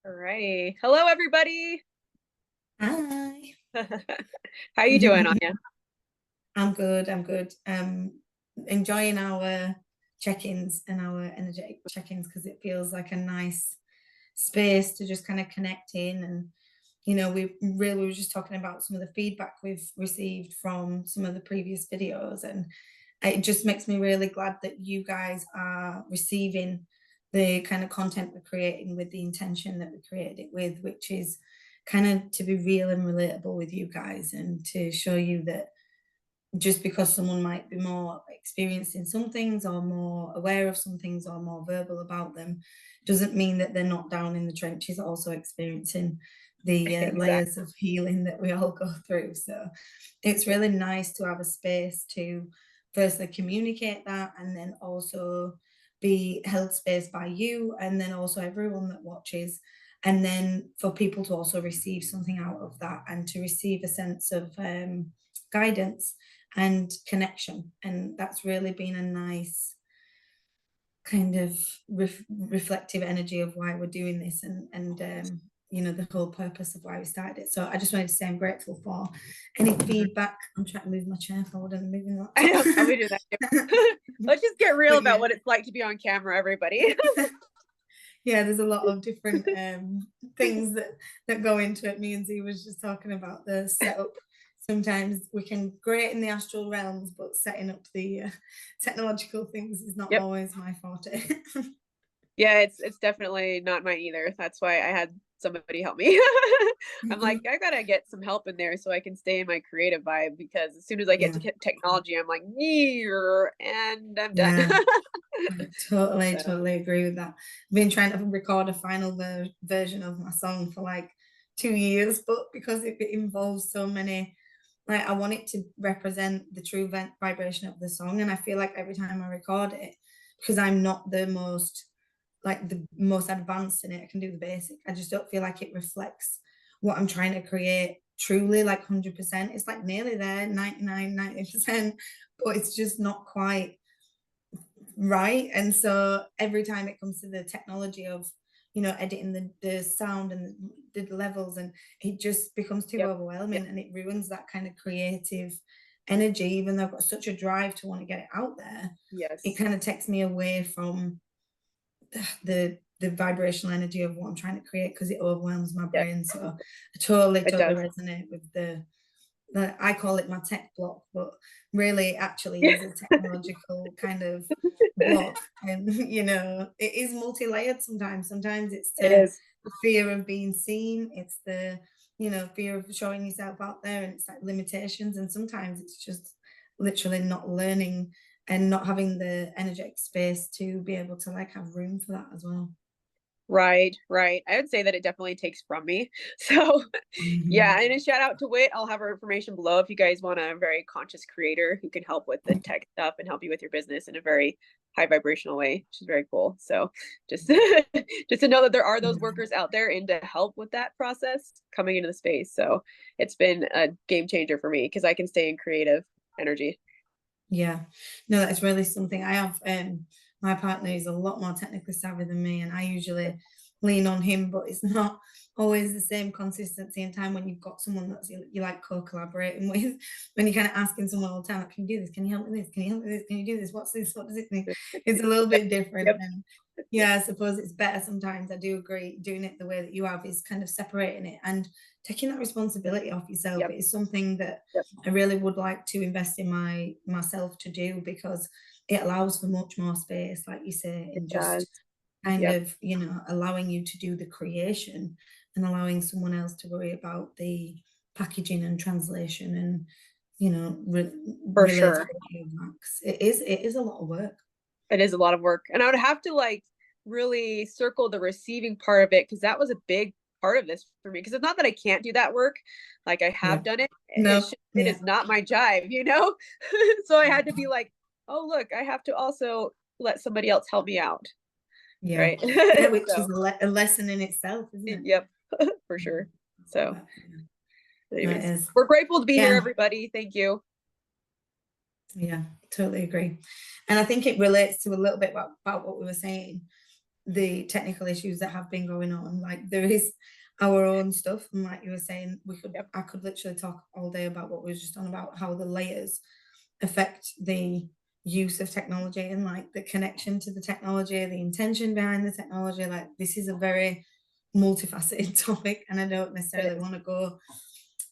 All righty. Hello, everybody. Hi. How you doing, Anya? I'm good. I'm good. Enjoying our check-ins and our energetic check-ins because it feels like a nice space to just kind of connect in. And we were just talking about some of the feedback we've received from some of the previous videos, and it just makes me really glad that you guys are receiving the kind of content we're creating with the intention that we created it with, which is kind of to be real and relatable with you guys and to show you that just because someone might be more experienced in some things or more aware of some things or more verbal about them doesn't mean that they're not down in the trenches also experiencing the Exactly. layers of healing that we all go through. So it's really nice to have a space to firstly communicate that, and then also be held space by you and then also everyone that watches, and then for people to also receive something out of that and to receive a sense of guidance and connection. And that's really been a nice kind of reflective energy of why we're doing this, and the whole purpose of why we started it. So I just wanted to say I'm grateful for any feedback. I'm trying to move my chair forward and moving the I laptop. know. I'll be doing that too. Let's just get real But about yeah, what it's like to be on camera, everybody. yeah, there's a lot of different things that go into it. Me and Z was just talking about the setup. Sometimes we can great in the astral realms, but setting up the technological things is not Yep. always my forte. Yeah, it's definitely not mine either. That's why I had somebody help me. I'm like, I gotta get some help in there so I can stay in my creative vibe because as soon as I get Yeah, to technology, I'm like, "Nee," and I'm done. yeah, I totally, So, totally agree with that. I've been trying to record a final version of my song for like 2 years, but because it involves so many, like I want it to represent the true vibration of the song, and I feel like every time I record it, because I'm not the most advanced in it, I can do the basic. I just don't feel like it reflects what I'm trying to create truly, like 100%. It's like nearly there, 99, 90%, but it's just not quite right. And so every time it comes to the technology of editing the sound and the levels, and it just becomes too yep. Yep. overwhelming and it ruins that kind of creative energy. Even though I've got such a drive to want to get it out there, it Yes. kind of takes me away from the vibrational energy of what I'm trying to create because it overwhelms my Yes, brain. So I totally, it totally does. resonate with the I call it my tech block, but really it actually is a technological kind of block. And it is multi-layered sometimes. Sometimes it's It the is. fear of being seen, it's the fear of showing yourself out there, and it's like limitations, and sometimes it's just literally not learning and not having the energetic space to be able to like have room for that as well. Right, right. I would say that it definitely takes from me. So, yeah, Mhm. and a shout out to Wit. I'll have her information below if you guys want a very conscious creator who can help with the tech stuff and help you with your business in a very high vibrational way, which is very cool. So, just just to know that there are those workers out there and to help with that process coming into the space. So, it's been a game changer for me because I can stay in creative energy. Yeah, no, that's really something. I have my partner is a lot more technically savvy than me, and I usually lean on him, but it's not always the same consistency and time when you've got someone that's you like co-collaborating with. When you're kind of asking someone all the time, like, can you do this? Can you help me with this? Can you help me with this? Can you do this? What's this? What does it mean? It's a little bit different. Yep. And yeah, I suppose it's better sometimes. I do agree. Doing it the way that you have is kind of separating it and taking that responsibility off yourself. Yep. It is something that Yep. I really would like to invest in myself to do, because it allows for much more space, like you say, It and does. just kind Yep. of, allowing you to do the creation and allowing someone else to worry about the packaging and translation and, For sure. relatability of that. 'Cause it is a lot of work. It is a lot of work. And I would have to like really circle the receiving part of it because that was a big part of this for me. Because it's not that I can't do that work. Like I Yeah. have done it. No. It Yeah. is not my jive, you know? So I had to be like, oh look, I have to also let somebody else help me out. Yeah. Right. Yeah, which is So a lesson in itself, isn't it? yep, for sure. So But, yeah. No, it anyways, is. we're grateful to be here, Yeah. everybody. Thank you. Yeah, totally agree. And I think it relates to a little bit about what we were saying. the technical issues that have been going on. Like there is our own stuff, and like you were saying, Yep. I could literally talk all day about what we were just on about, how the layers affect the use of technology and like the connection to the technology, the intention behind the technology. Like this is a very multifaceted topic, and I don't It necessarily is. want to go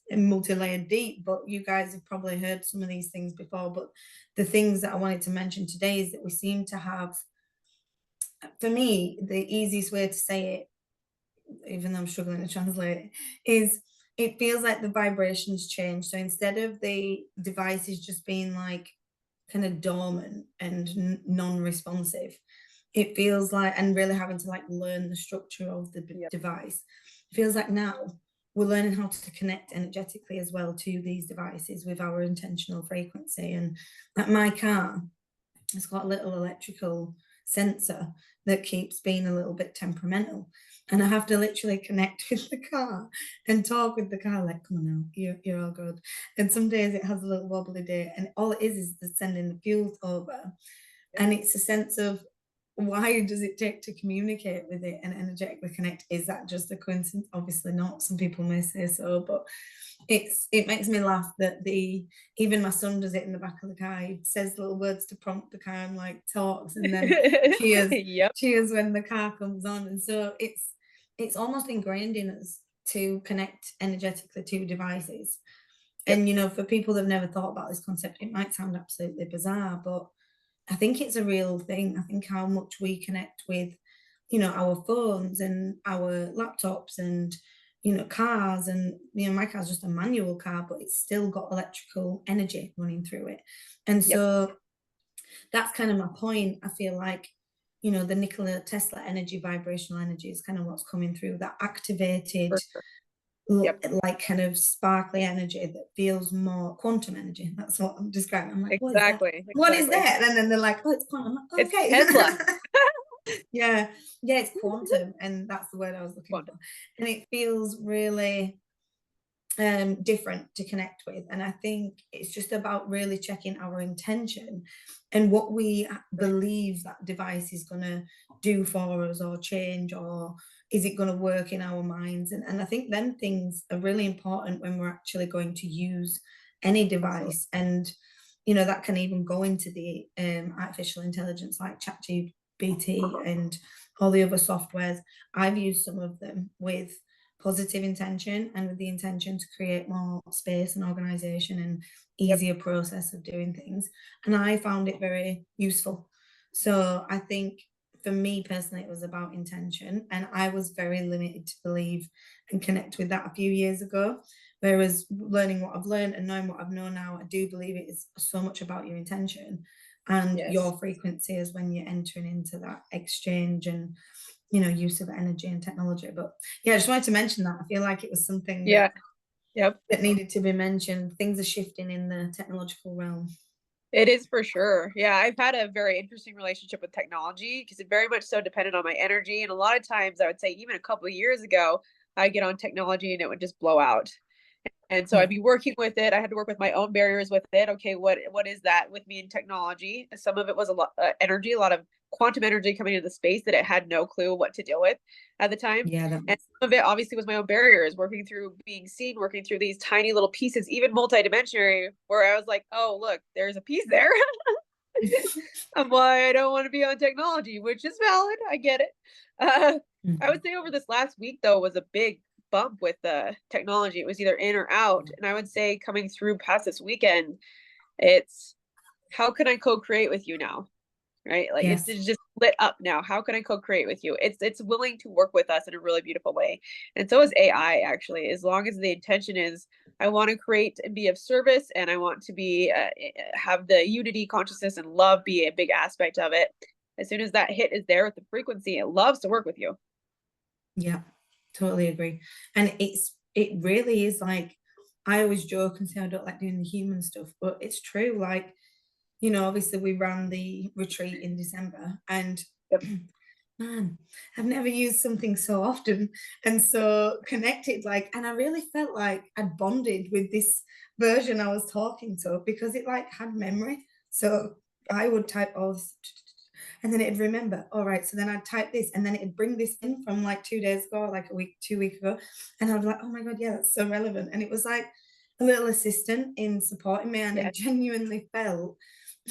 in multi-layered deep, but you guys have probably heard some of these things before. But the things that I wanted to mention today is that we seem to have, for me, the easiest way to say it, even though I'm struggling to translate, is it feels like the vibrations change. So instead of the devices just being like kind of dormant and non-responsive, it feels like, and really having to like learn the structure of the Yep. device, it feels like now we're learning how to connect energetically as well to these devices with our intentional frequency. And like my car, it's got a little electrical sensor that keeps being a little bit temperamental. And I have to literally connect with the car and talk with the car, like, come on now, you're all good. And some days it has a little wobbly day, and all it is the sending the fuel over. Yep. And it's a sense of, why does it take to communicate with it and energetically connect? Is that just a coincidence? Obviously not. Some people may say so, but it makes me laugh that the even my son does it in the back of the car. He says little words to prompt the car and like talks, and then cheers, Yep. cheers when the car comes on. And so it's almost ingrained in us to connect energetically to devices. Yep. And for people that have never thought about this concept, it might sound absolutely bizarre, but I think it's a real thing. I think how much we connect with, our phones and our laptops and, cars, and, my car's just a manual car, but it's still got electrical energy running through it. And Yep. so that's kind of my point. I feel like, the Nikola Tesla energy, vibrational energy is kind of what's coming through, that activated, For sure. Yep. like kind of sparkly energy that feels more quantum energy. That's what I'm describing. I'm like, what is that? Exactly. What is Exactly. that? And then they're like, oh, it's quantum. I'm like, It's okay. Tesla. Yeah. Yeah, it's quantum. And that's the word I was looking for. Quantum. And it feels really different to connect with. And I think it's just about really checking our intention and what we For sure. believe that device is going to do for us, or change, or is it going to work in our minds. And I think them things are really important when we're actually going to use any Absolutely. device. And that can even go into the artificial intelligence like ChatGPT and all the other softwares. I've used some of them with positive intention and with the intention to create more space and organization and Yep. easier process of doing things. And I found it very useful. So I think for me personally, it was about intention. And I was very limited to believe and connect with that a few years ago. Whereas learning what I've learned and knowing what I've known now, I do believe it is so much about your intention and Yes. your frequency is when you're entering into that exchange and use of energy and technology. But yeah, I just wanted to mention that. I feel like it was something Yeah. Yep. that needed to be mentioned. Things are shifting in the technological realm. It is for sure. Yeah, I've had a very interesting relationship with technology because it very much so depended on my energy. And a lot of times I would say even a couple of years ago, I'd get on technology and it would just blow out. And so I'd Yeah. be working with it. I had to work with my own barriers with it. Okay, what is that with me in technology? Some of it was a lot energy, a lot of quantum energy coming into the space that it had no clue what to deal with at the time. Yeah, that And makes some of it obviously was my own barriers, working through being seen, working through these tiny little pieces, even multidimensional, where I was like, oh, look, there's a piece there. I'm why I don't want to be on technology, which is valid. I get it. I would say over this last week though was a big bump with the technology. It was either in or out, and I would say coming through past this weekend, it's how can I co-create with you now? Right? Like yes. it's just lit up now. How can I co-create with you? It's willing to work with us in a really beautiful way. And so is AI actually, as long as the intention is I want to create and be of service and I want to be have the unity consciousness and love be a big aspect of it. As soon as that hit is there with the frequency, it loves to work with you. Yeah, totally agree. And it really is like, I always joke and say I don't like doing the human stuff, but it's true. Like, obviously we ran the retreat in December, and Yep. man, I've never used something so often and so connected. Like, and I really felt like I'd bonded with this version I was talking to, because it like had memory. So I would type all this And then it'd remember, all right, so then I'd type this, and then it'd bring this in from like 2 days ago, like a week, 2 weeks ago. And I'd be like, oh my God, yeah, that's so relevant. And it was like a little assistant in supporting me. And I Yes, genuinely felt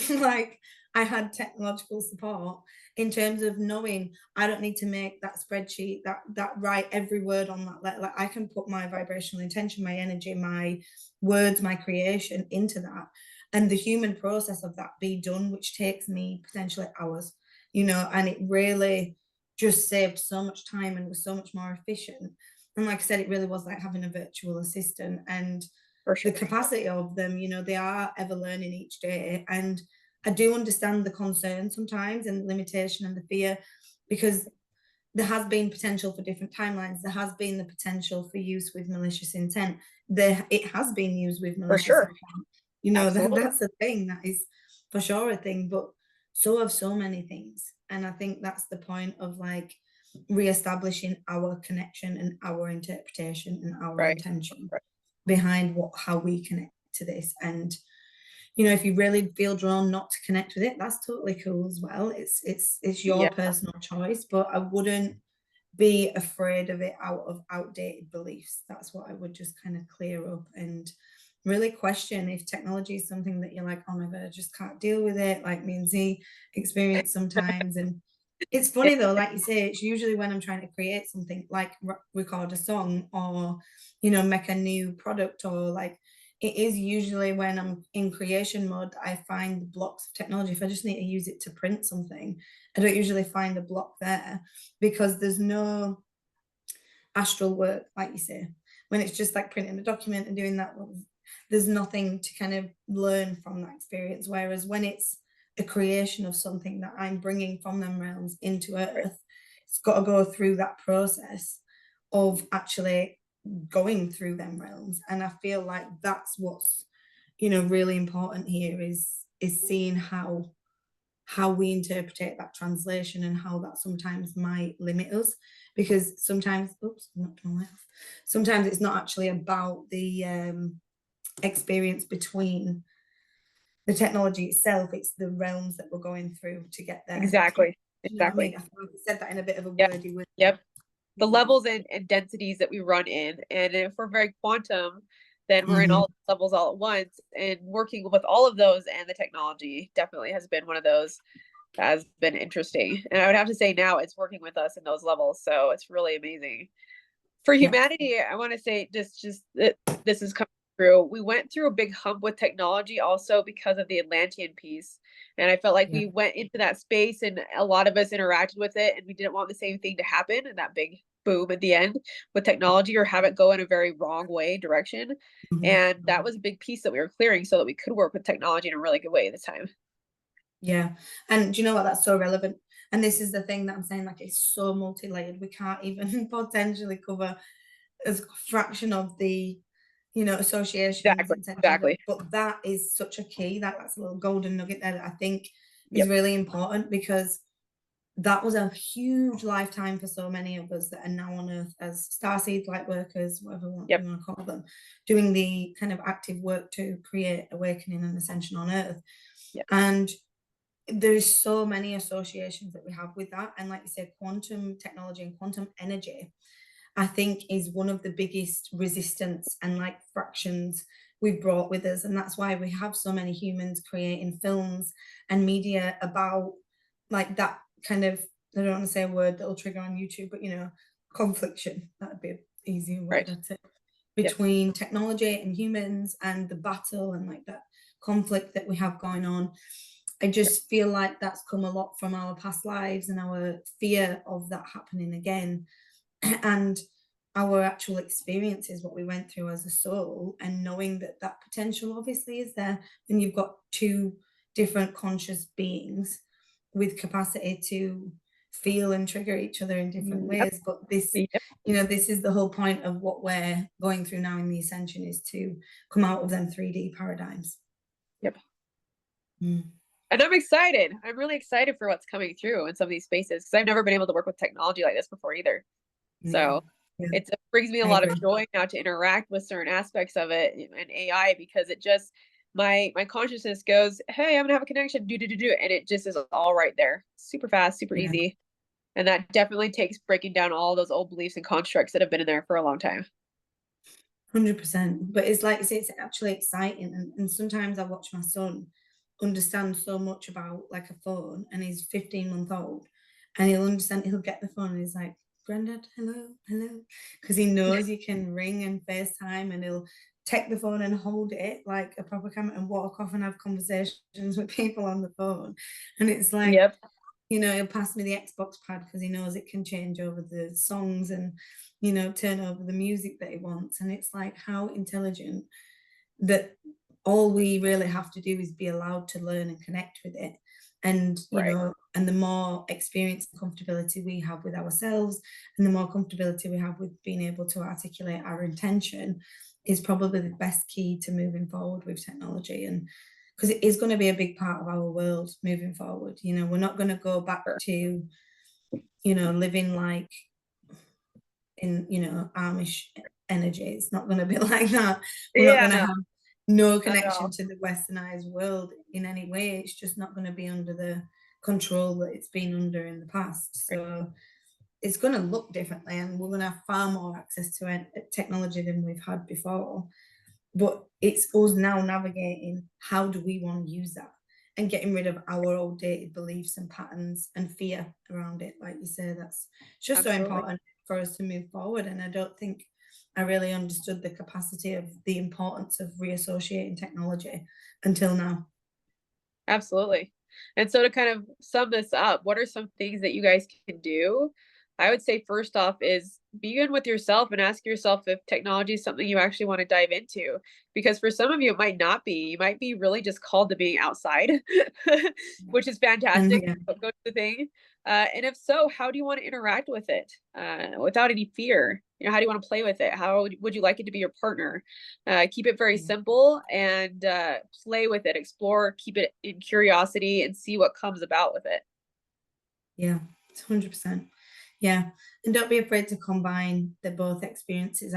like I had technological support in terms of knowing I don't need to make that spreadsheet, that write every word on that letter. Like I can put my vibrational intention, my energy, my words, my creation into that, and the human process of that be done, which takes me potentially hours, and it really just saved so much time and was so much more efficient. And like I said, it really was like having a virtual assistant, and for the sure. capacity of them, they are ever learning each day. And I do understand the concern sometimes and the limitation and the fear, because there has been potential for different timelines. There has been the potential for use with malicious intent. It has been used with For malicious sure. intent. Absolutely. That's a thing. That is for sure a thing. But so have so many things. And I think that's the point of like reestablishing our connection and our interpretation and our Right. intention Right. behind how we connect to this. And if you really feel drawn not to connect with it, that's totally cool as well. It's your Yeah. personal choice, but I wouldn't be afraid of it out of outdated beliefs. That's what I would just kind of clear up and really question if technology is something that you're like, oh my God, I just can't deal with it, like me and Z experience sometimes. And it's Yeah. funny though, like you say, it's usually when I'm trying to create something, like record a song, or make a new product, or like it is usually when I'm in creation mode that I find the blocks of technology. If I just need to use it to print something, I don't usually find a block there, because there's no astral work, like you say. When it's just like printing a document and doing that, there's nothing to kind of learn from that experience. Whereas when it's a creation of something that I'm bringing from them realms into Right. Earth, it's got to go through that process of actually going through them realms. And I feel like that's what's really important here, is seeing how we interpret that translation, and how that sometimes might limit us, because sometimes, oops, I'm not gonna laugh, sometimes it's not actually about the experience between the technology itself, it's the realms that we're going through to get there. Exactly. You know what I mean? Exactly. I feel like I said that in a bit of a Yep. wordy way. Yep. The levels and densities that we run in. And if we're very quantum, then we're in Mm-hmm. all levels all at once. And working with all of those and the technology definitely has been one of those that has been interesting. And I would have to say now it's working with us in those levels. So it's really amazing. For Yeah. humanity, I want to say just that this is coming through. We went through a big hump with technology also because of the Atlantean piece. And I felt like Yeah. we went into that space and a lot of us interacted with it and we didn't want the same thing to happen in that big boom at the end with technology, or have it go in a very wrong way direction. Mm-hmm. And that was a big piece that we were clearing so that we could work with technology in a really good way at the time. Yeah. And do you know what? That's so relevant. And this is the thing that I'm saying, like, it's so multi-layered. We can't even potentially cover as a fraction of the, associations, Exactly. intentions. Exactly. But that is such a key. That's a little golden nugget there that I think is Yep. really important, because that was a huge lifetime for so many of us that are now on Earth as starseed light workers, whatever Yep. you want to call them, doing the kind of active work to create awakening and ascension on Earth. Yep. And there's so many associations that we have with that. And like you said, quantum technology and quantum energy, I think, is one of the biggest resistance and like fractions we've brought with us. And that's why we have so many humans creating films and media about like that kind of, I don't want to say a word that'll trigger on YouTube, but confliction, that'd be an easier word, Right. I'd say, Yep. between technology and humans, and the battle and like that conflict that we have going on. I Yep. just feel like that's come a lot from our past lives and our fear of that happening again. And our actual experiences, what we went through as a soul, and knowing that that potential obviously is there. And you've got two different conscious beings with capacity to feel and trigger each other in different Yep. ways. But this, Yep. this is the whole point of what we're going through now in the ascension, is to come out of them 3D paradigms. Yep. Mm. And I'm excited. I'm really excited for what's coming through in some of these spaces because I've never been able to work with technology like this before either. Yeah, So yeah, it brings me a I lot of agree. joy now to interact with certain aspects of it and AI because it just my consciousness goes, hey, I'm gonna have a connection, do, and it just is all right there, super fast, super Yeah, easy. And that definitely takes breaking down all those old beliefs and constructs that have been in there for a long time. 100%. But it's like, it's actually exciting. And sometimes I watch my son understand so much about like a phone, and he's 15-month old, and he'll understand, he'll get the phone and he's like, Granddad, hello, hello. Because he knows you can ring and FaceTime, and he'll take the phone and hold it like a proper camera and walk off and have conversations with people on the phone. And it's like, Yep. he'll pass me the Xbox pad because he knows it can change over the songs and, turn over the music that he wants. And it's like, how intelligent that all we really have to do is be allowed to learn and connect with it. And, Right. and the more experience and comfortability we have with ourselves, and the more comfortability we have with being able to articulate our intention, is probably the best key to moving forward with technology. And because it is going to be a big part of our world moving forward, we're not going to go back Sure. to, living like in, Amish energy. It's not going to be like that. We're not Yeah, going to no, have no not at connection all. to the westernized world in any way. It's just not going to be under the control that it's been under in the past. Right. So it's going to look differently, and we're going to have far more access to technology than we've had before. But it's us now navigating, how do we want to use that, and getting rid of our outdated beliefs and patterns and fear around it. Like you say, that's just so Absolutely. important for us to move forward. And I don't think I really understood the capacity of the importance of reassociating technology until now. Absolutely. And so to kind of sum this up, what are some things that you guys can do? I would say first off is begin with yourself and ask yourself if technology is something you actually want to dive into. Because for some of you, it might not be. You might be really just called to being outside, which is And fantastic. yeah, Go to the thing. And if so, how do you want to interact with it without any fear? How do you want to play with it? How would you like it to be your partner? Keep it very yeah, simple and play with it, explore, keep it in curiosity, and see what comes about with it. yeah, it's 100%. Yeah. And don't be afraid to combine the both experiences.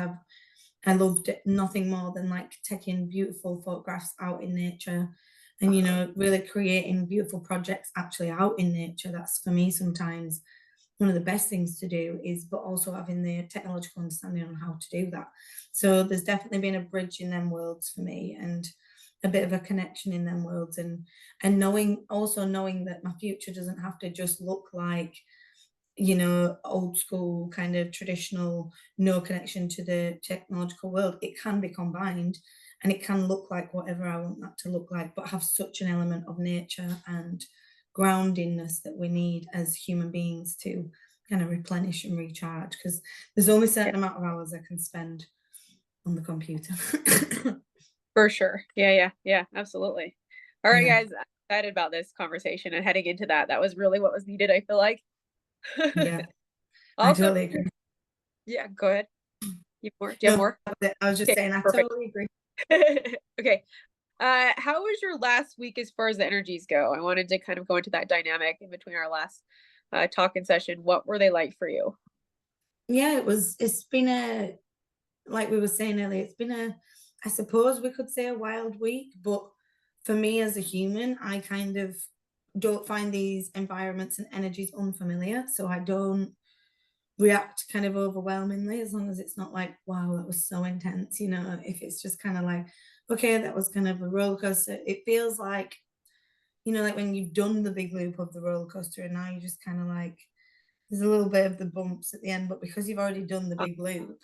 I loved it, nothing more than like taking beautiful photographs out in nature, and Uh-huh. really creating beautiful projects actually out in nature. That's for me sometimes one of the best things to do, is but also having the technological understanding on how to do that. So there's definitely been a bridge in them worlds for me, and a bit of a connection in them worlds, and knowing that my future doesn't have to just look like, old school kind of traditional, no connection to the technological world. It can be combined, and it can look like whatever I want that to look like, but have such an element of nature and groundingness that we need as human beings to kind of replenish and recharge, because there's only a Yeah, certain amount of hours I can spend on the computer. for sure. Yeah, yeah, yeah, absolutely. All right, Yeah, guys, I'm excited about this conversation and heading into that. That was really what was needed, I feel like. yeah, I Also, totally agree. yeah, go ahead. You have more? Do you have No, more? I was just Okay, saying, I perfect. totally agree. Okay. How was your last week as far as the energies go? I wanted to kind of go into that dynamic in between our last talking session. What were they like for you? Yeah, it's been like we were saying earlier, it's been I suppose we could say a wild week, but for me as a human, I kind of don't find these environments and energies unfamiliar. So I don't react kind of overwhelmingly, as long as it's not like, wow, that was so intense. If it's just kind of like, okay, that was kind of a roller coaster. It feels like, like when you've done the big loop of the roller coaster, and now you're just kind of like, there's a little bit of the bumps at the end, but because you've already done the Uh, big loop,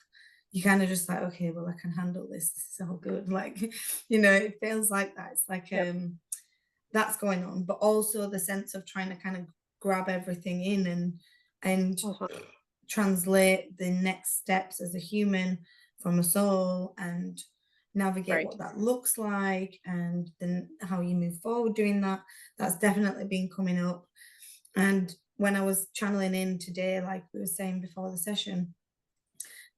you kind of just like, okay, well, I can handle this. This is all good. Like, it feels like that. It's like yep. that's going on, but also the sense of trying to kind of grab everything in, and Uh-huh. translate the next steps as a human from a soul, and navigate Right. what that looks like, and then how you move forward doing that. That's definitely been coming up. And when I was channeling in today, like we were saying before the session,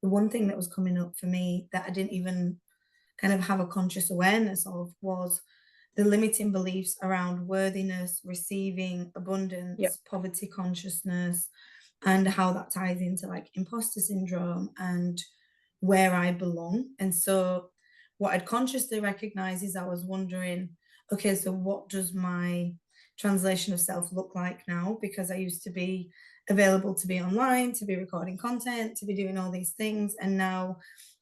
the one thing that was coming up for me that I didn't even kind of have a conscious awareness of was the limiting beliefs around worthiness, receiving, Yep. abundance, poverty consciousness, and how that ties into like imposter syndrome and where I belong. And so what I'd consciously recognize is I was wondering, okay, so what does my translation of self look like now? Because I used to be available to be online, to be recording content, to be doing all these things. And now,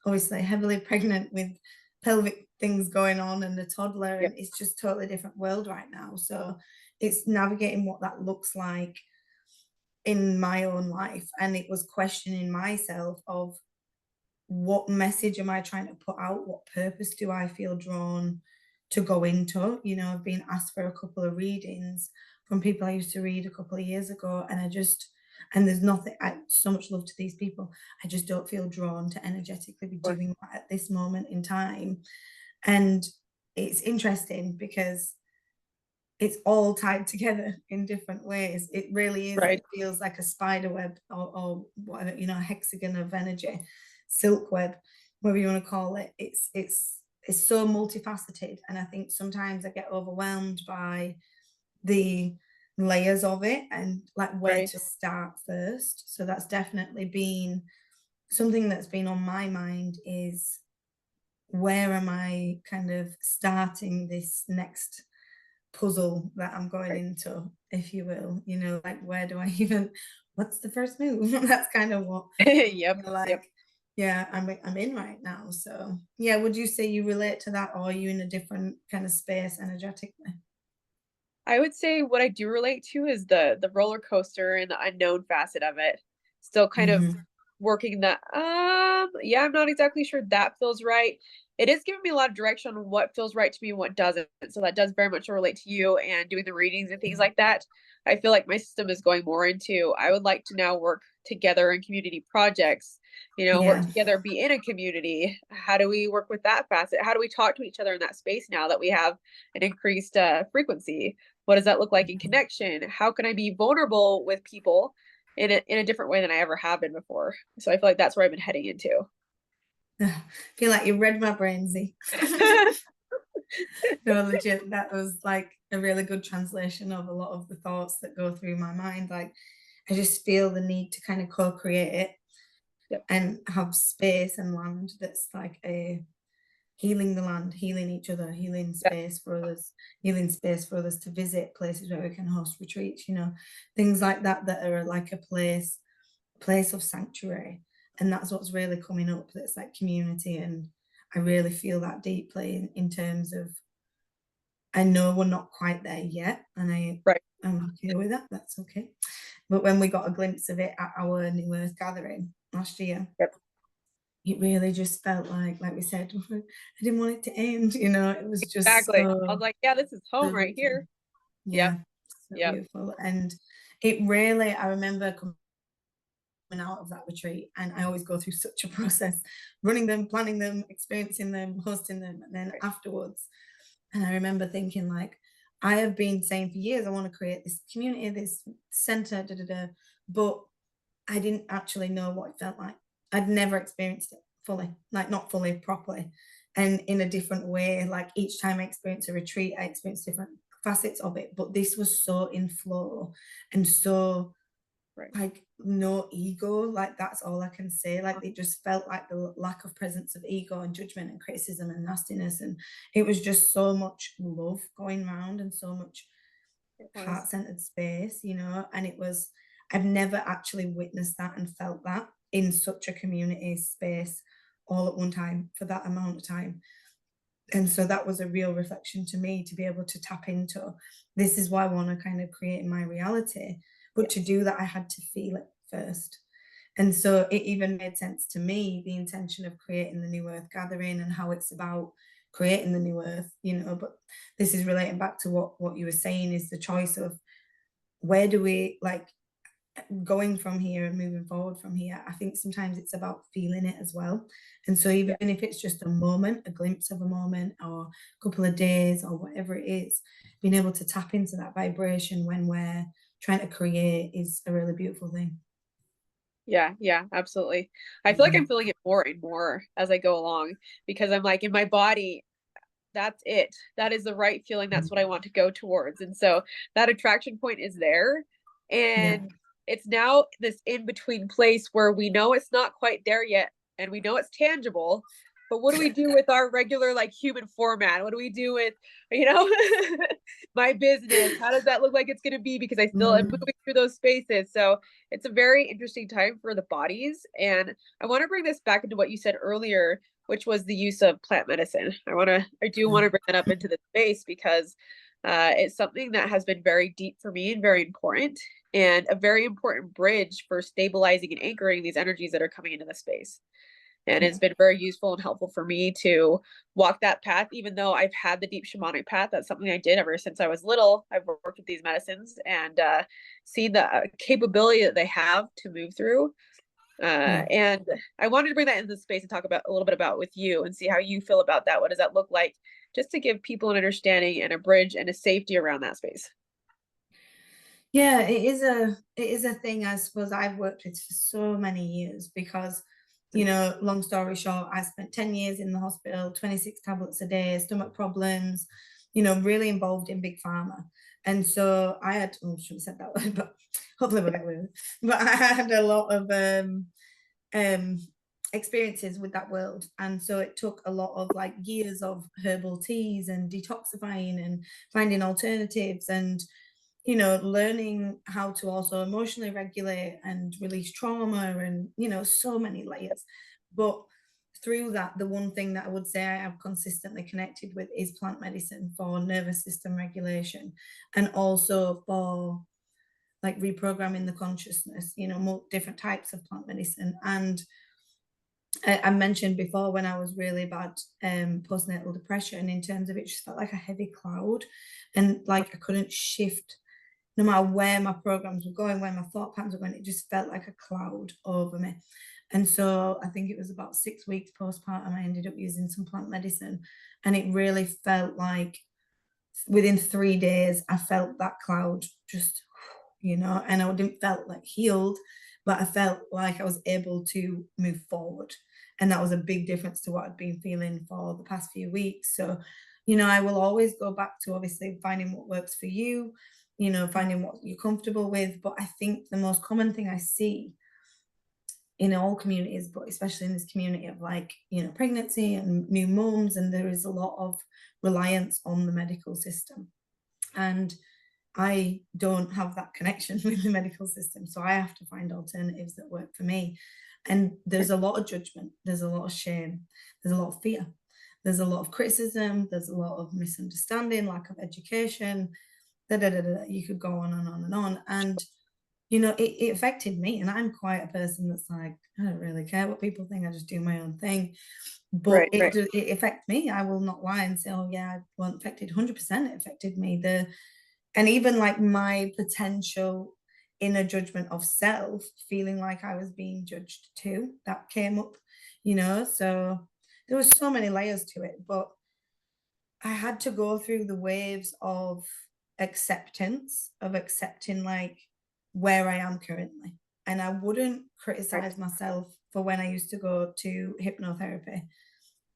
obviously, heavily pregnant with pelvic things going on and a toddler, Yeah. and it's just totally different world right now. So it's navigating what that looks like in my own life. And it was questioning myself of what message am I trying to put out? What purpose do I feel drawn to go into? You know, I've been asked for a couple of readings from people I used to read a couple of years ago, and and there's nothing, so much love to these people. I just don't feel drawn to energetically be Or- doing that at this moment in time. And it's interesting because it's all tied together in different ways. It really is. Right. It feels like a spider web, or whatever, you know, a hexagon of energy, silk web, whatever you want to call it. It's so multifaceted, and I think sometimes I get overwhelmed by the layers of it and like where Right. to start first. So that's definitely been something that's been on my mind, is where am I kind of starting this next puzzle that I'm going Right. into, if you will. You know, like where do I even, what's the first move? That's kind of what Yep. you're Yep. like, yeah, I'm in right now. So yeah, would you say you relate to that, or are you in a different kind of space energetically? I would say what I do relate to is the roller coaster and the unknown facet of it. Still kind of Mm-hmm. working that yeah, I'm not exactly sure that feels right. It is giving me a lot of direction on what feels right to me and what doesn't. So that does very much relate to you and doing the readings and things like that. I feel like my system is going more into I would like to now work together in community projects, you know, work Yeah. together, be in a community. How do we work with that facet? How do we talk to each other in that space now that we have an increased frequency? What does that look like in connection? How can I be vulnerable with people in a different way than I ever have been before? So I feel like that's where I've been heading into. I feel like you read my brain, Z. No, legit, that was like a really good translation of a lot of the thoughts that go through my mind. Like, I just feel the need to kind of co-create it Yep. and have space and land that's like a healing the land, healing each other, healing Yeah. space for others, healing space for others to visit places where we can host retreats, you know, things like that that are like a place of sanctuary. And that's what's really coming up. That's like community. And I really feel that deeply in terms of, I know we're not quite there yet, and Right. I'm okay with that. That's okay. But when we got a glimpse of it at our New Earth gathering last year, Yep. it really just felt like we said, I didn't want it to end. You know, it was just Exactly. I was like, yeah, this is so home right beautiful. here. Yep. Yeah, so Yep. beautiful. And it really, I remember coming out of that retreat, and I always go through such a process, running them, planning them, experiencing them, hosting them, and then Right. afterwards. And I remember thinking, like, I have been saying for years, I want to create this community, this center, da da da. But I didn't actually know what it felt like. I'd never experienced it fully, like not fully, properly, and in a different way. Like each time I experienced a retreat, I experienced different facets of it. But this was so in flow and so Right. like no ego. Like that's all I can say. Like it just felt like the lack of presence of ego and judgment and criticism and nastiness, and it was just so much love going around and so much It was. heart-centered space, you know. And it was, I've never actually witnessed that and felt that in such a community space all at one time for that amount of time. And so that was a real reflection to me, to be able to tap into, this is what I want to kind of create in my reality. But to Yes. do that, I had to feel it first. And so it even made sense to me, the intention of creating the New Earth Gathering and how it's about creating the new earth, you know. But this is relating back to what you were saying, is the choice of where do we like going from here and moving forward from here. I think sometimes it's about feeling it as well. And so even Yeah. if it's just a moment, a glimpse of a moment or a couple of days or whatever it is, being able to tap into that vibration when we're trying to create is a really beautiful thing. Yeah, yeah, absolutely. I feel like I'm Mm. feeling it more and more as I go along because I'm like in my body, that's it. That is the right feeling. That's what I want to go towards. And so that attraction point is there. Yeah. And it's now this in between place where we know it's not quite there yet and we know it's tangible. But what do we do with our regular like human format? What do we do with, my business? How does that look like it's going to be? Because I still am Mm, moving through those spaces. So it's a very interesting time for the bodies. And I want to bring this back into what you said earlier, which was the use of plant medicine. I do want to bring that up into the space because it's something that has been very deep for me and very important, and a very important bridge for stabilizing and anchoring these energies that are coming into the space. And yeah. it's been very useful and helpful for me to walk that path, even though I've had the deep shamanic path. That's something I did ever since I was little. I've worked with these medicines and seen the capability that they have to move through. Yeah. And I wanted to bring that into the space and talk about a little bit about with you and see how you feel about that. What does that look like? Just to give people an understanding and a bridge and a safety around that space. Yeah, it is a thing I suppose I've worked with for so many years because, long story short, I spent 10 years in the hospital, 26 tablets a day, stomach problems, really involved in big pharma. And so I had, oh, I shouldn't have said that word, but hopefully we'll get away with it. But I had a lot of um experiences with that world. And so it took a lot of like years of herbal teas and detoxifying and finding alternatives and learning how to also emotionally regulate and release trauma and, so many layers. But through that, the one thing that I would say I have consistently connected with is plant medicine for nervous system regulation and also for like reprogramming the consciousness, different types of plant medicine. And I mentioned before when I was really bad postnatal depression, in terms of it just felt like a heavy cloud and like I couldn't shift no matter where my programs were going, where my thought patterns were going, it just felt like a cloud over me. And so I think it was about 6 weeks postpartum, I ended up using some plant medicine. And it really felt like within 3 days, I felt that cloud just, and I didn't felt like healed, but I felt like I was able to move forward. And that was a big difference to what I'd been feeling for the past few weeks. So, I will always go back to obviously finding what works for you, finding what you're comfortable with. But I think the most common thing I see in all communities, but especially in this community of like, pregnancy and new moms, and there is a lot of reliance on the medical system. And I don't have that connection with the medical system. So I have to find alternatives that work for me. And there's a lot of judgment, there's a lot of shame, there's a lot of fear, there's a lot of criticism, there's a lot of misunderstanding, lack of education, da, da, da, da. You could go on and on and on. And it affected me. And I'm quite a person that's like, I don't really care what people think. I just do my own thing. But Right, right. it affects me. I will not lie and say, oh yeah, I wasn't affected. 100% it affected me. And even like my potential inner judgment of self, feeling like I was being judged too, that came up, so there was so many layers to it. But I had to go through the waves of acceptance, of accepting like where I am currently. And I wouldn't Right. criticize myself for when I used to go to hypnotherapy. I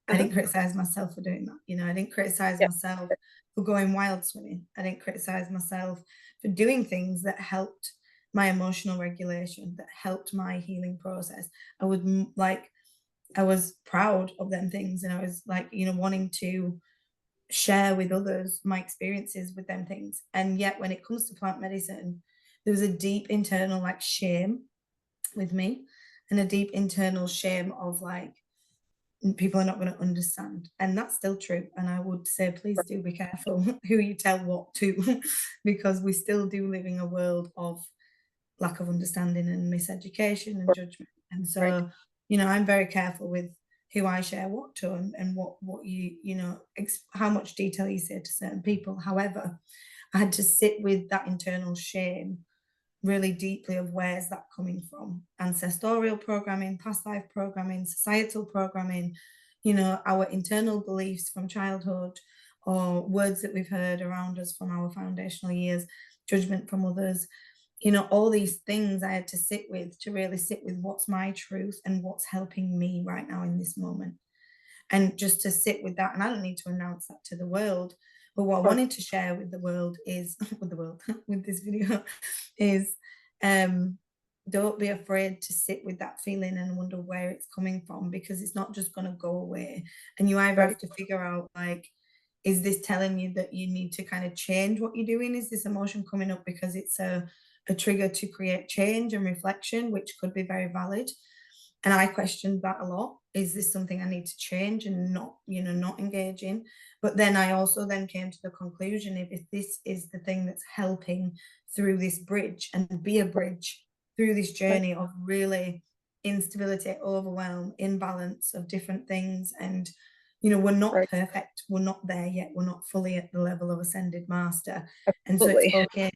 Uh-huh. didn't criticize myself for doing that. I didn't criticize Yeah. myself for going wild swimming. I didn't criticize myself for doing things that helped my emotional regulation, that helped my healing process. I would like, I was proud of them things. And I was like, wanting to share with others my experiences with them things. And yet when it comes to plant medicine, there was a deep internal like shame with me and a deep internal shame of like people are not going to understand. And that's still true. And I would say please do be careful who you tell what to because we still do live in a world of lack of understanding and miseducation and judgment. And Right. so, I'm very careful with who I share what to and what how much detail you say to certain people. However, I had to sit with that internal shame really deeply of where's that coming from, ancestral programming, past life programming, societal programming, our internal beliefs from childhood or words that we've heard around us from our foundational years, judgment from others, all these things I had to sit with to really sit with what's my truth and what's helping me right now in this moment. And just to sit with that. And I don't need to announce that to the world. But what I wanted to share with the world is with the world, with this video, is don't be afraid to sit with that feeling and wonder where it's coming from, because it's not just going to go away. And you either Right. have to figure out, like, is this telling you that you need to kind of change what you're doing? Is this emotion coming up because it's a trigger to create change and reflection, which could be very valid? And I questioned that a lot. Is this something I need to change and not, not engage in? But then I also then came to the conclusion, if this is the thing that's helping through this bridge and be a bridge through this Right. journey of really instability, overwhelm, imbalance of different things. And, we're not Right. perfect. We're not there yet. We're not fully at the level of ascended master. And so it's Absolutely.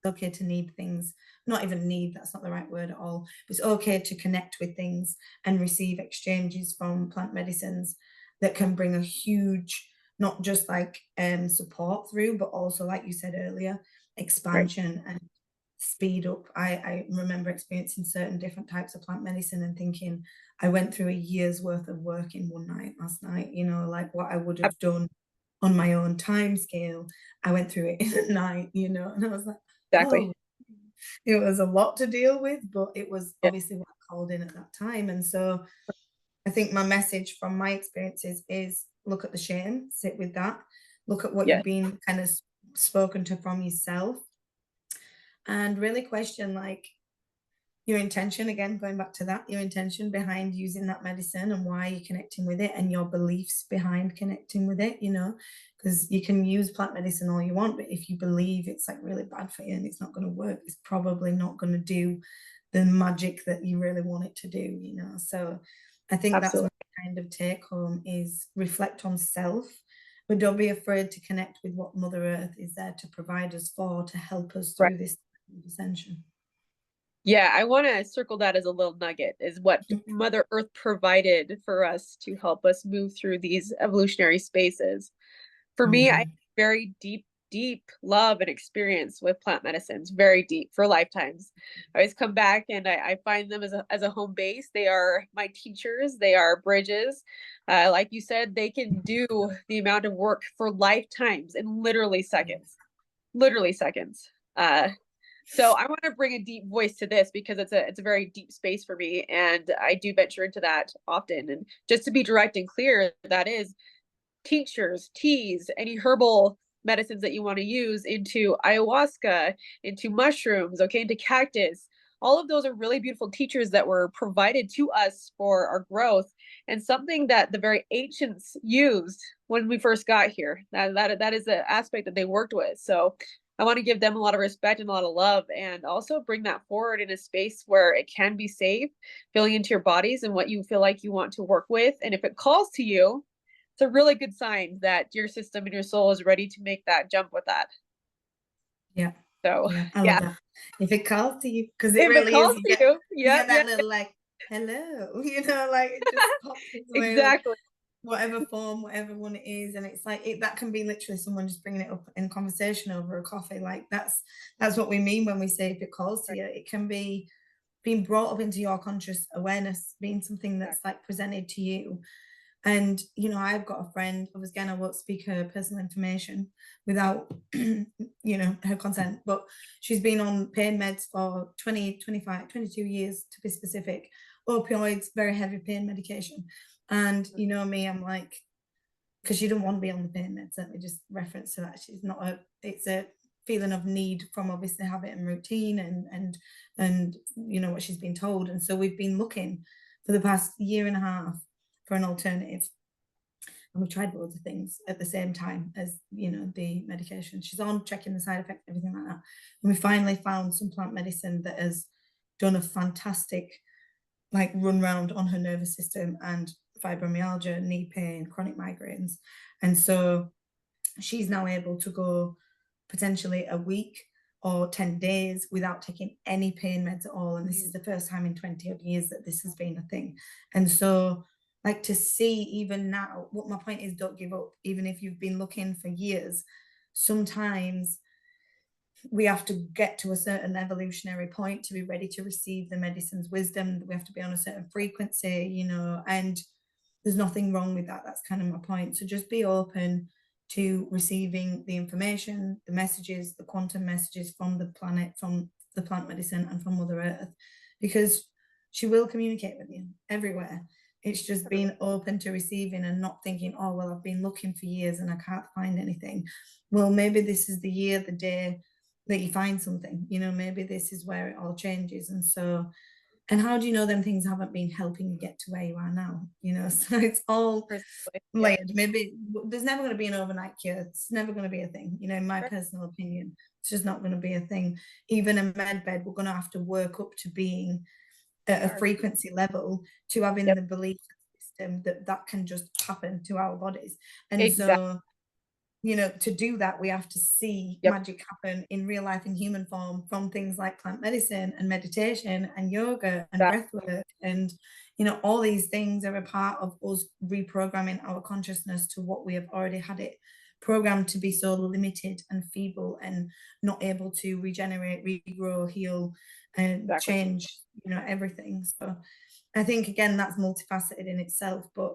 okay to need things, not even need, that's not the right word at all. It's okay to connect with things and receive exchanges from plant medicines that can bring a huge, not just like support through, but also, like you said earlier, Right. expansion and speed up. I remember experiencing certain different types of plant medicine and thinking I went through a year's worth of work in one night last night, like what I would have done on my own time scale. I went through it in a night, and I was like, Exactly. oh, it was a lot to deal with, but it was Yeah. obviously what I called in at that time. And so I think my message from my experiences is, look at the shame, sit with that, look at what Yeah. you've been kind of spoken to from yourself, and really question, like, your intention, again going back to that, your intention behind using that medicine and why you're connecting with it, and your beliefs behind connecting with it, because you can use plant medicine all you want, but if you believe it's like really bad for you and it's not going to work, it's probably not going to do the magic that you really want it to do. So I think that's my Absolutely. kind of take home, is reflect on self, but don't be afraid to connect with what Mother Earth is there to provide us for, to help us Right. through this ascension. Yeah, I want to circle that as a little nugget, is what Mother Earth provided for us to help us move through these evolutionary spaces. For me, I have Mhm. very deep, deep love and experience with plant medicines, very deep for lifetimes. I always come back and I find them as a home base. They are my teachers, they are bridges. Like you said, they can do the amount of work for lifetimes in literally seconds, literally seconds. So I want to bring a deep voice to this because it's a very deep space for me, and I do venture into that often. And just to be direct and clear, that is tinctures, teas, any herbal medicines that you want to use, into ayahuasca, into mushrooms, okay, into cactus. All of those are really beautiful teachers that were provided to us for our growth, and something that the very ancients used when we first got here. That is the aspect that they worked with. So I want to give them a lot of respect and a lot of love, and also bring that forward in a space where it can be safe, feeling into your bodies and what you feel like you want to work with. And if it calls to you, it's a really good sign that your system and your soul is ready to make that jump with that. Yeah. So, Yeah, I love yeah, that. If it calls to you, because it if it really is, calls to you, you yeah, get yeah, that little like, hello, like it just pops its way up, exactly. whatever form, whatever one it is. And it's like that can be literally someone just bringing it up in conversation over a coffee. Like that's what we mean when we say if it calls to Right, you. It can be being brought up into your conscious awareness, being something that's exactly. like presented to you. And, I've got a friend, I was again, I won't speak her personal information without, her consent, but she's been on pain meds for 20, 25, 22 years to be specific, opioids, very heavy pain medication. And me, I'm like, because she didn't want to be on the pain meds, let me just reference to that. It's a feeling of need from obviously habit and routine and what she's been told. And so we've been looking for the past year and a half for an alternative, and we've tried loads of things at the same time as the medication she's on, checking the side effects, everything like that. And we finally found some plant medicine that has done a fantastic like run round on her nervous system and fibromyalgia, knee pain, chronic migraines. And so she's now able to go potentially a week or 10 days without taking any pain meds at all. And this is the first time in 20 odd years that this has been a thing. And so, like, to see even now, what my point is, don't give up. Even if you've been looking for years, sometimes we have to get to a certain evolutionary point to be ready to receive the medicine's wisdom. We have to be on a certain frequency, and there's nothing wrong with that. That's kind of my point. So just be open to receiving the information, the messages, the quantum messages from the planet, from the plant medicine, and from Mother Earth. because she will communicate with you everywhere. It's just being open to receiving and not thinking, oh, well, I've been looking for years and I can't find anything. Well, maybe this is the year, the day that you find something, you know, maybe this is where it all changes. And so, and how do you know them things haven't been helping you get to where you are now? You know, so it's all Precisely. Yeah. layered. Maybe there's never going to be an overnight cure. It's never going to be a thing, you know, in my Right. personal opinion. It's just not going to be a thing. Even a med bed, we're going to have to work up to being at We a are. frequency level to having Yep. the belief system that that can just happen to our bodies. And Exactly. so, you know, to do that, we have to see Yep. magic happen in real life in human form from things like plant medicine and meditation and yoga and That breath work. And, you know, all these things are a part of us reprogramming our consciousness to what we have already had it programmed to be, so limited and feeble and not able to regenerate, regrow, heal, and exactly. change, you know, everything. So I think, again, that's multifaceted in itself, but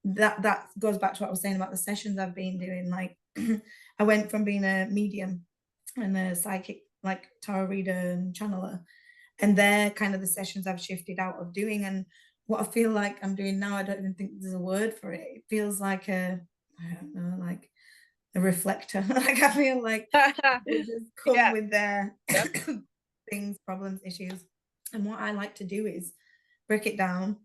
that goes back to what I was saying about the sessions I've been doing. Like I went from being a medium and a psychic, like tarot reader and channeler, and they're kind of the sessions I've shifted out of doing. And what I feel like I'm doing now, I don't even think there's a word for it. It feels like I don't know, like a reflector. Like I feel like people just come Yeah. with their Yep. things, problems, issues. And what I like to do is break it down,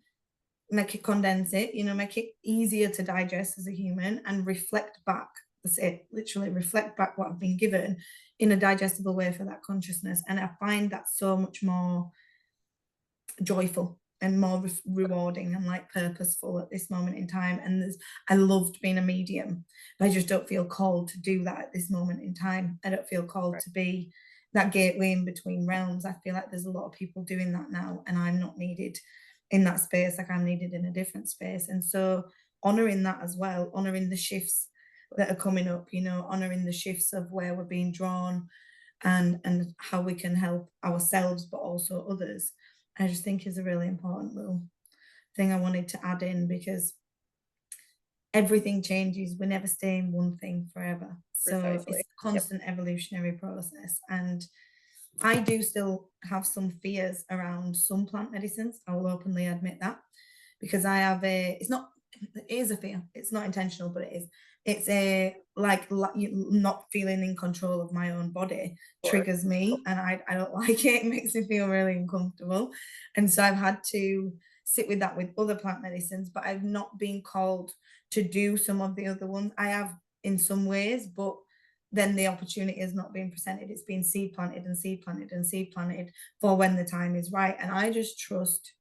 make it, condense it, you know, make it easier to digest as a human, and reflect back. That's it, literally reflect back what I've been given in a digestible way for that consciousness. And I find that so much more joyful and more rewarding and like purposeful at this moment in time. And I loved being a medium, but I just don't feel called to do that at this moment in time. I don't feel called Right. to be that gateway in between realms. I feel like there's a lot of people doing that now, and I'm not needed in that space. Like, I'm needed in a different space. And so honoring that as well, honoring the shifts that are coming up, you know, honoring the shifts of where we're being drawn, and how we can help ourselves but also others, I just think is a really important little thing I wanted to add in, because everything changes. We never stay in one thing forever. So it's Precisely. a Yep. constant evolutionary process. And I do still have some fears around some plant medicines. I will openly admit that, because I have it's not, it is a fear. It's not intentional, but it is. It's a like not feeling in control of my own body Of course. triggers me, and I don't like it. It makes me feel really uncomfortable. And so I've had to sit with that with other plant medicines, but I've not been called to do some of the other ones. I have in some ways, but then the opportunity has not been presented. It's been seed planted and seed planted and seed planted for when the time is right. And I just trust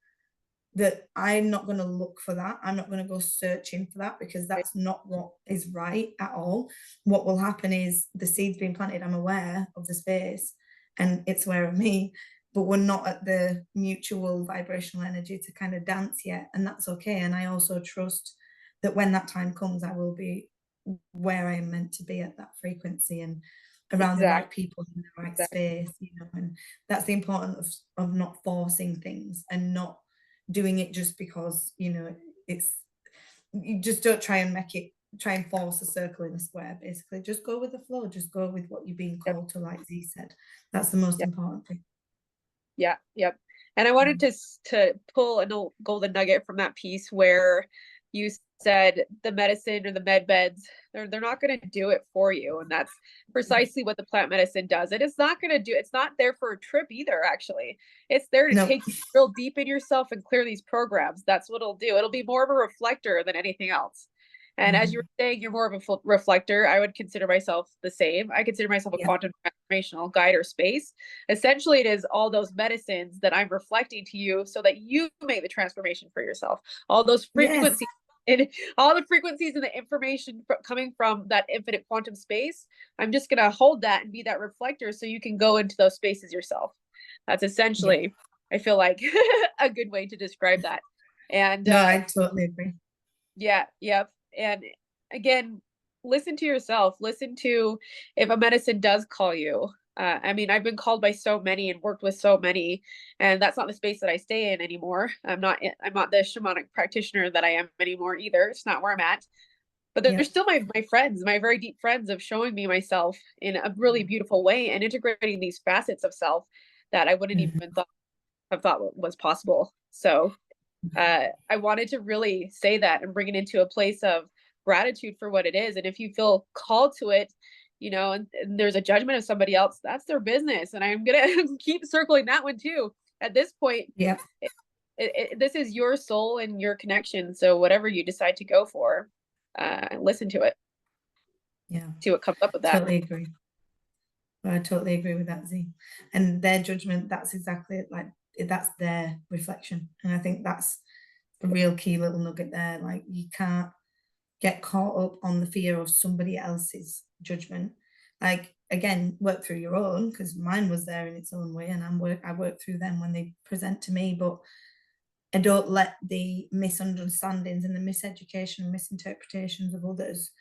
that I'm not going to look for that. I'm not going to go searching for that, because Right. that's not what is right at all. What will happen is the seed's being planted. I'm aware of the space and it's aware of me, but we're not at the mutual vibrational energy to kind of dance yet. And that's okay. And I also trust that when that time comes, I will be where I am meant to be at that frequency and around the right Exactly. people in the right Exactly. space, you know. And that's the importance of not forcing things and not doing it just because, you know, it's, you just don't try and make it, try and force a circle in a square. Basically, just go with the flow, just go with what you're being Yep. called to, like Z said. That's the most Yep. important thing. Yeah. Yep. And I wanted Mm. to pull a golden nugget from that piece where you said the medicine or the med beds, they're not going to do it for you. And that's precisely what the plant medicine does. It is not going to do, it's not there for a trip either, actually. It's there to No. take you real deep in yourself and clear these programs. That's what it'll do. It'll be more of a reflector than anything else. And as you were Mhm. saying, you're more of a reflector. I would consider myself the same. I consider myself a Yeah. quantum transformational guide or space. Essentially, it is all those medicines that I'm reflecting to you so that you make the transformation for yourself. All those Yes. frequencies and all the frequencies and the information coming from that infinite quantum space, I'm just going to hold that and be that reflector so you can go into those spaces yourself. That's Yeah. essentially, I feel like, a good way to describe that. And No, I totally agree. yeah, yep. And again, listen to yourself. Listen to if a medicine does call you. I mean, I've been called by so many and worked with so many, and that's not the space that I stay in anymore. I'm not the shamanic practitioner that I am anymore either. It's not where I'm at. But they're Yeah. still my friends, my very deep friends of showing me myself in a really beautiful way and integrating these facets of self that I wouldn't Mhm. even thought have thought was possible. So I wanted to really say that and bring it into a place of gratitude for what it is. And if you feel called to it, and there's a judgment of somebody else, that's their business. And I'm gonna keep circling that one too. At this point, Yeah. this is your soul and your connection. So whatever you decide to go for, listen to it. Yeah. See what comes up with that. Totally agree. I totally agree with that, Z. And their judgment, that's exactly like that's their reflection. And I think that's a real key little nugget there. Like you can't get caught up on the fear of somebody else's judgment. Like again, work through your own, because mine was there in its own way, and I work through them when they present to me, but I don't let the misunderstandings and the miseducation and misinterpretations of others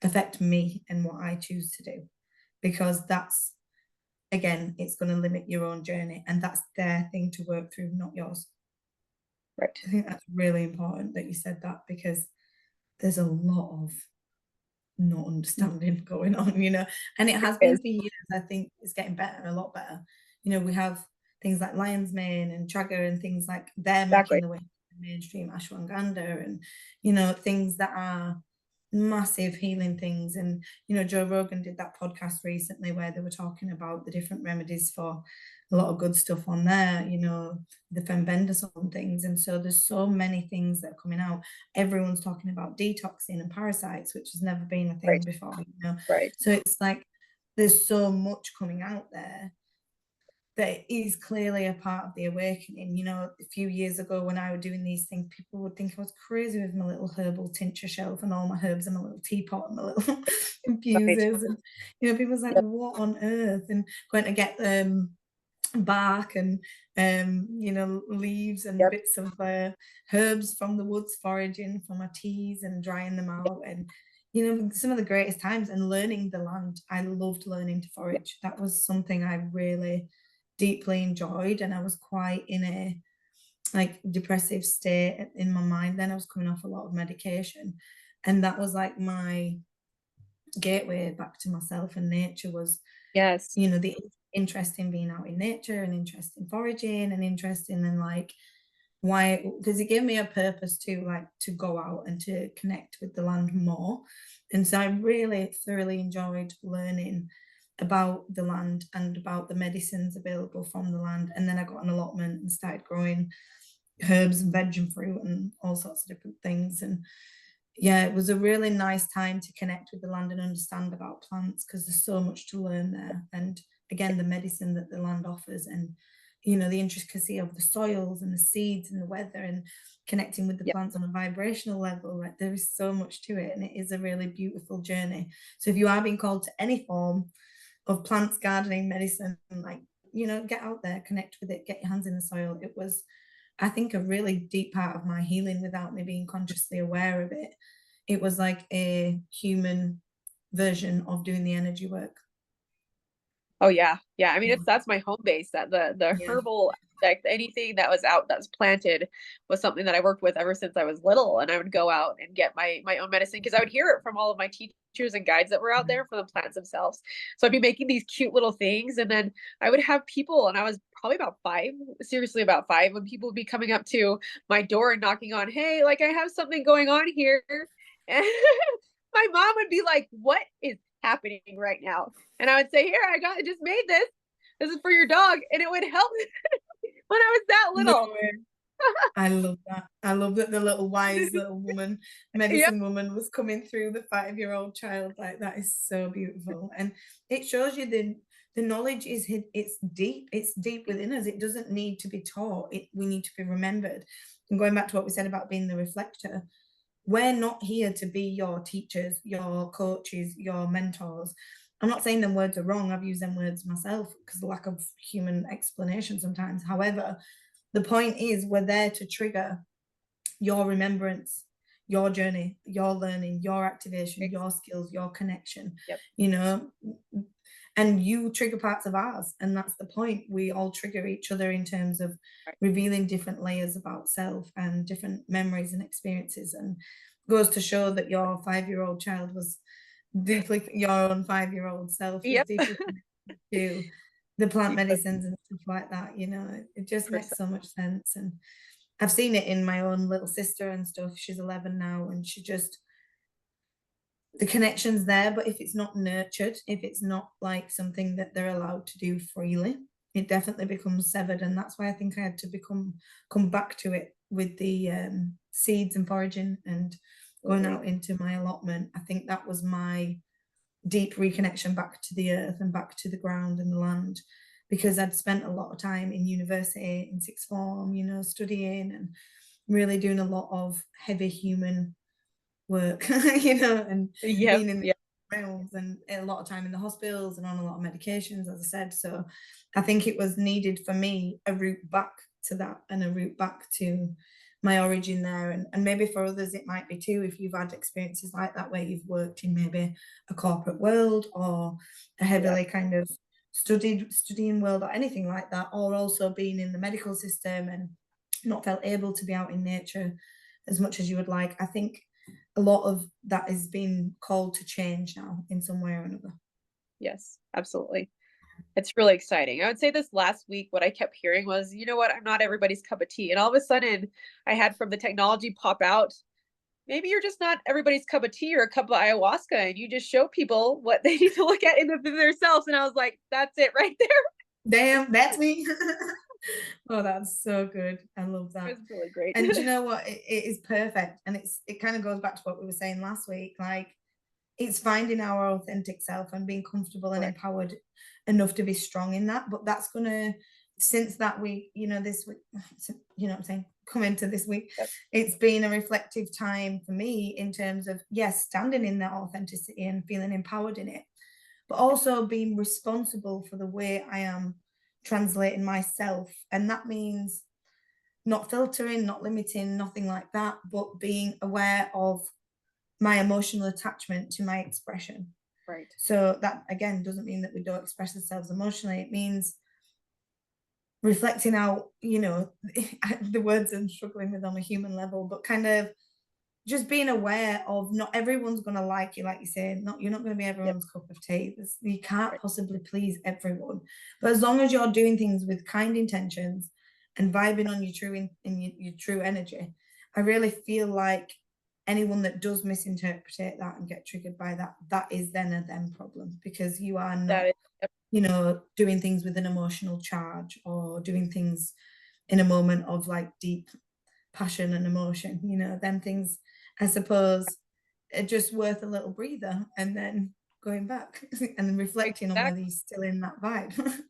affect me and what I choose to do, because that's, again, it's going to limit your own journey, and that's their thing to work through, not yours. Right. I think that's really important that you said that, because there's a lot of not understanding going on, and it has been for years. I think it's getting better, a lot better. We have things like lion's mane and chaga and things like they're making Exactly. the way to the mainstream ashwagandha, and things that are massive healing things. And Joe Rogan did that podcast recently where they were talking about the different remedies for a lot of good stuff on there, the fembendazole things. And so there's so many things that are coming out. Everyone's talking about detoxing and parasites, which has never been a thing Right. before, Right. so it's like there's so much coming out there that is clearly a part of the awakening. A few years ago when I was doing these things, people would think I was crazy with my little herbal tincture shelf and all my herbs and my little teapot and my little Right. infusers. And, people's like, Yep. what on earth? And going to get bark and leaves and Yep. bits of herbs from the woods, foraging for my teas and drying them out, and some of the greatest times, and learning the land. I loved learning to forage. That was something I really deeply enjoyed, and I was quite in a like depressive state in my mind then. I was coming off a lot of medication, and that was like my gateway back to myself and nature. Was Yes. the interest in being out in nature, and interest in foraging, and interest in like why, because it gave me a purpose to like to go out and to connect with the land more. And so I really thoroughly enjoyed learning about the land and about the medicines available from the land. And then I got an allotment and started growing herbs and veg and fruit and all sorts of different things. And yeah, it was a really nice time to connect with the land and understand about plants, because there's so much to learn there. And again, the medicine that the land offers, and the intricacy of the soils and the seeds and the weather, and connecting with the Yep. plants on a vibrational level. Like there is so much to it, and it is a really beautiful journey. So if you are being called to any form of plants, gardening, medicine, like get out there, connect with it, get your hands in the soil. It was, I think, a really deep part of my healing without me being consciously aware of it. It was like a human version of doing the energy work. Oh yeah. Yeah. I mean, that's my home base, that the Yeah. herbal aspect, anything that was out that was planted was something that I worked with ever since I was little. And I would go out and get my own medicine because I would hear it from all of my teachers and guides that were out there, from the plants themselves. So I'd be making these cute little things, and then I would have people, and I was probably about 5, seriously about 5, when people would be coming up to my door and knocking on, hey, like I have something going on here. And my mom would be like, what is happening right now? And I would say, here, I just made this. This is for your dog. And it would help when I was that No little. way. I love that. I love that the little wise little woman, Yep. medicine woman, was coming through the 5-year-old child. Like that is so beautiful. And it shows you the knowledge is it's deep. It's deep within us. It doesn't need to be taught. We need to be remembered. And going back to what we said about being the reflector, we're not here to be your teachers, your coaches, your mentors. I'm not saying them words are wrong. I've used them words myself because of lack of human explanation sometimes. However, the point is we're there to trigger your remembrance, your journey, your learning, your activation, your skills, your connection, Yep. And you trigger parts of ours. And that's the point. We all trigger each other in terms of revealing different layers about self and different memories and experiences. And goes to show that your 5-year-old child was deeply, your own 5-year-old self was Yep. deeply connected to the plant You put medicines and stuff like that, you know, it just makes percent. so much sense. And I've seen it in my own little sister and stuff. She's 11 now, and she just, the connection's there, but if it's not nurtured, if it's not like something that they're allowed to do freely, it definitely becomes severed. And that's why I think I had to come back to it with the seeds and foraging and going Absolutely. out into my allotment. I think that was my deep reconnection back to the earth and back to the ground and the land, because I'd spent a lot of time in university, in sixth form, you know, studying and really doing a lot of heavy human work, you know, and Yep. being in Yeah. realms and a lot of time in the hospitals and on a lot of medications, as I said. So I think it was needed for me a route back to that and a route back to my origin there. And maybe for others, it might be too, if you've had experiences like that where you've worked in maybe a corporate world or a Yeah. heavily kind of studying world or anything like that, or also being in the medical system and not felt able to be out in nature as much as you would like. I think a lot of that is being called to change now in some way or another. Yes, absolutely. It's really exciting. I would say this last week, what I kept hearing was, you know what, I'm not everybody's cup of tea. And all of a sudden, I had from the technology pop out, maybe you're just not everybody's cup of tea or a cup of ayahuasca, and you just show people what they need to look at in themselves. And I was like, that's it right there. Damn, that's me. Oh, that's so good. I love It that. was really great. And do you know what? It is perfect. And it kind of goes back to what we were saying last week. Like, it's finding our authentic self and being comfortable and Correct. empowered enough to be strong in that. But that's gonna, since that week, you know, this week, you know what I'm saying, come into this week, Yep. it's been a reflective time for me in terms of, yes, standing in that authenticity and feeling empowered in it, but also being responsible for the way I am translating myself. And that means not filtering, not limiting, nothing like that, but being aware of my emotional attachment to my expression. Right. So that again doesn't mean that we don't express ourselves emotionally. It means reflecting out, you know, the words I'm struggling with on a human level, but kind of just being aware of not everyone's going to like you, like you say, not you're not going to be Yep. everyone's cup of tea. You can't Right. possibly please everyone, but as long as you're doing things with kind intentions and vibing on your in your true energy, I really feel like anyone that does misinterpret that and get triggered by that, that is then a them problem, because you are That not, is, yep, you know, doing things with an emotional charge or doing things in a moment of like deep passion and emotion, you know, then things, I suppose, are just worth a little breather and then going back and then reflecting on whether exactly. you're still in that vibe.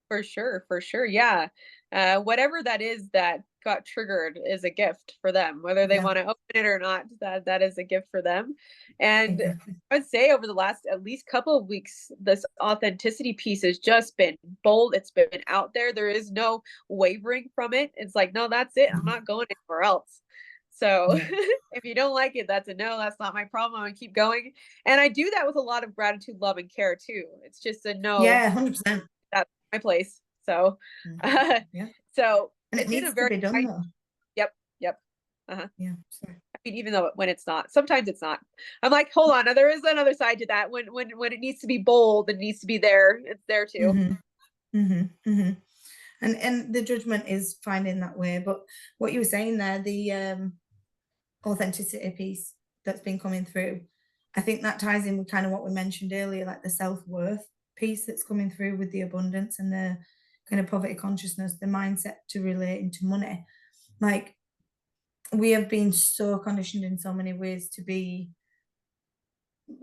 For sure, for sure. Yeah. Whatever that is that got triggered is a gift for them, whether they Yeah, want to open it or not, that is a gift for them. And exactly. I'd say over the last at least couple of weeks, this authenticity piece has just been bold. It's been out there. There is no wavering from it. It's like, no, that's it. I'm Mhm. not going anywhere else. So Yeah. if you don't like it, that's a no. That's not my problem. I'm gonna keep going. And I do that with a lot of gratitude, love, and care too. It's just a no. Yeah, 100%. That's my place. So, Mhm. uh, Yeah. so And it it's in a needs to very be done kind. though. Yep, yep. Uh-huh. Yeah. Sorry. I mean, even though when it's not, sometimes it's not. I'm like, hold on, there is another side to that. When it needs to be bold, it needs to be there. It's there too. Mm-hmm. Mm-hmm. Mm-hmm. And the judgment is finding that way. But what you were saying there, the authenticity piece that's been coming through, I think that ties in with kind of what we mentioned earlier, like the self-worth piece that's coming through with the abundance and the kind of poverty consciousness, the mindset to relate into money. Like, we have been so conditioned in so many ways to be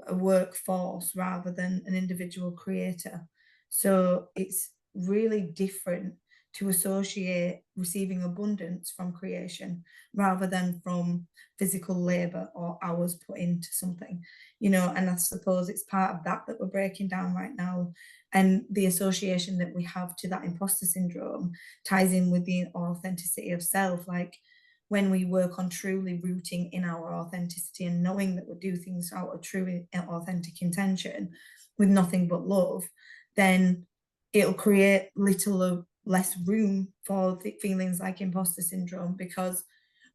a workforce rather than an individual creator. So it's really different to associate receiving abundance from creation rather than from physical labor or hours put into something, you know. And I suppose it's part of that that we're breaking down right now. And the association that we have to that imposter syndrome ties in with the authenticity of self. Like, when we work on truly rooting in our authenticity and knowing that we do things out of true authentic intention with nothing but love, then it'll create little or less room for the feelings like imposter syndrome, because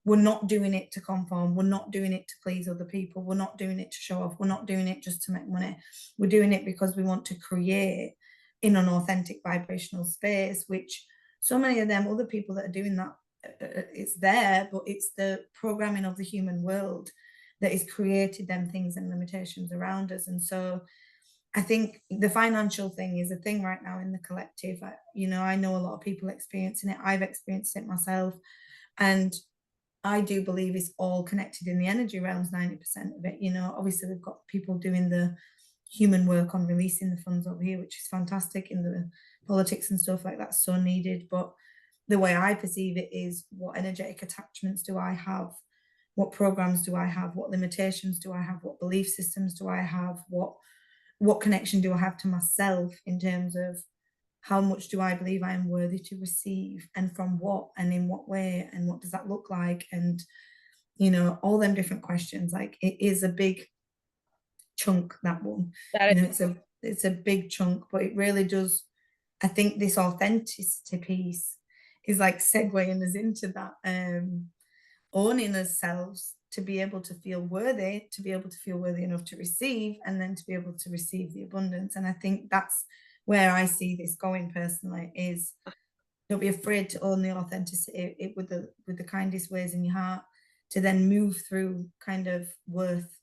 we're not doing it to conform, we're not doing it to please other people, we're not doing it to show off, we're not doing it just to make money, we're doing it because we want to create in an authentic vibrational space, which so many of them other people that are doing that, it's there, but it's the programming of the human world that has created them things and limitations around us. And so I think the financial thing is a thing right now in the collective. I know a lot of people experiencing it. I've experienced it myself. And I do believe it's all connected in the energy realms, 90% of it. Obviously we've got people doing the human work on releasing the funds over here, which is fantastic, in the politics and stuff like that, so needed. But the way I perceive it is, what energetic attachments do I have? What programs do I have? What limitations do I have? What belief systems do I have? What connection do I have to myself in terms of how much do I believe I am worthy to receive, and from what, and in what way, and what does that look like? And all them different questions. Like, it is a big chunk, that one. That It's a big chunk, but it really does. I think this authenticity piece is like segueing us into that, owning ourselves to be able to feel worthy, to be able to feel worthy enough to receive, and then to be able to receive the abundance. And I think that's where I see this going personally, is don't be afraid to own the authenticity with the kindest ways in your heart, to then move through kind of worth,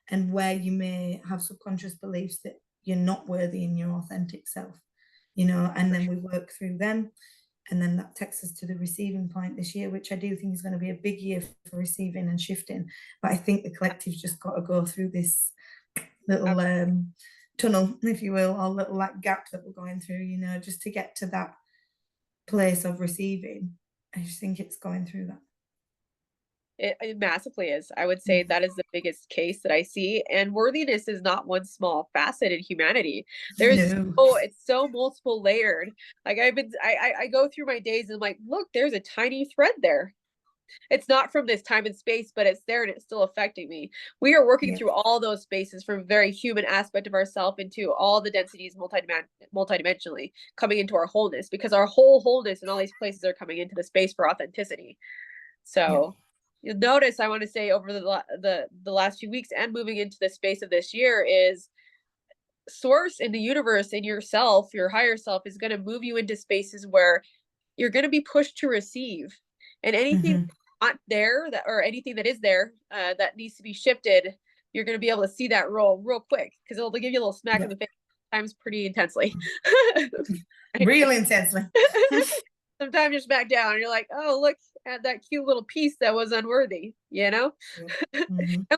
and where you may have subconscious beliefs that you're not worthy in your authentic self, and then we work through them. And then that takes us to the receiving point this year, which I do think is going to be a big year for receiving and shifting. But I think the collective's just got to go through this little tunnel, if you will, or little like gap that we're going through, just to get to that place of receiving. I just think it's going through that. It massively is. I would say that is the biggest case that I see. And worthiness is not one small facet in humanity. It's so multiple layered. Like I go through my days and I'm like, look, there's a tiny thread there. It's not from this time and space, but it's there and it's still affecting me. We are working through all those spaces, from a very human aspect of ourself into all the densities multidimensionally, coming into our wholeness, because our whole wholeness in all these places are coming into the space for authenticity. So you'll notice, I want to say, over the last few weeks and moving into the space of this year, is source in the universe, in yourself, your higher self, is going to move you into spaces where you're going to be pushed to receive. And anything not there, that, or anything that is there, that needs to be shifted, you're going to be able to see that roll real quick, because it'll give you a little smack in the face, sometimes pretty intensely. Real intensely. Sometimes you're smacked down and you're like, oh, look at that cute little piece that was unworthy, And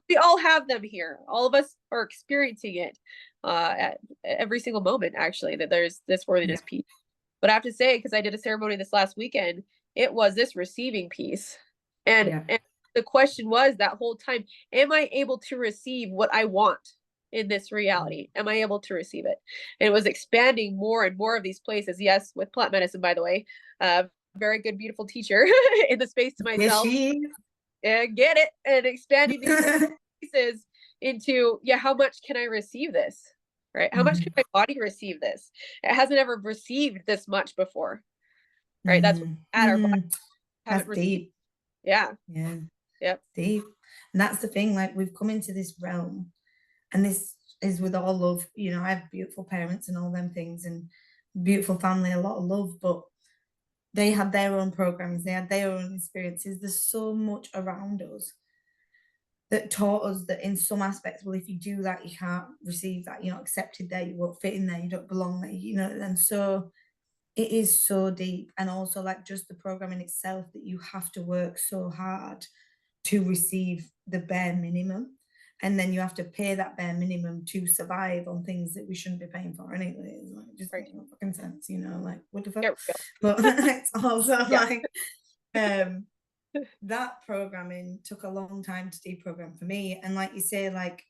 we all have them here. All of us are experiencing it at every single moment, actually, that there's this worthiness piece. But I have to say, because I did a ceremony this last weekend, it was this receiving piece. And the question was that whole time, am I able to receive what I want in this reality? Am I able to receive it? And it was expanding more and more of these places. Yes, with plant medicine, by the way, very good, beautiful teacher in the space to myself. And get it, and expanding these pieces into, how much can I receive this? Right? How much can my body receive this? It hasn't ever received this much before. Right? That's at our body. That's deep. Yeah. Yep. Deep. And that's the thing, like, we've come into this realm, and this is with all love. I have beautiful parents and all them things, and beautiful family, a lot of love, but they had their own programs, they had their own experiences. There's so much around us that taught us that in some aspects, well, if you do that, you can't receive that, you're not accepted there, you won't fit in there, you don't belong there, and so it is so deep. And also, like, just the programming itself, that you have to work so hard to receive the bare minimum, and then you have to pay that bare minimum to survive on things that we shouldn't be paying for anyway. It's like, just makes no fucking sense, like, what the fuck? But it's also like, that programming took a long time to deprogram for me. And like you say, like,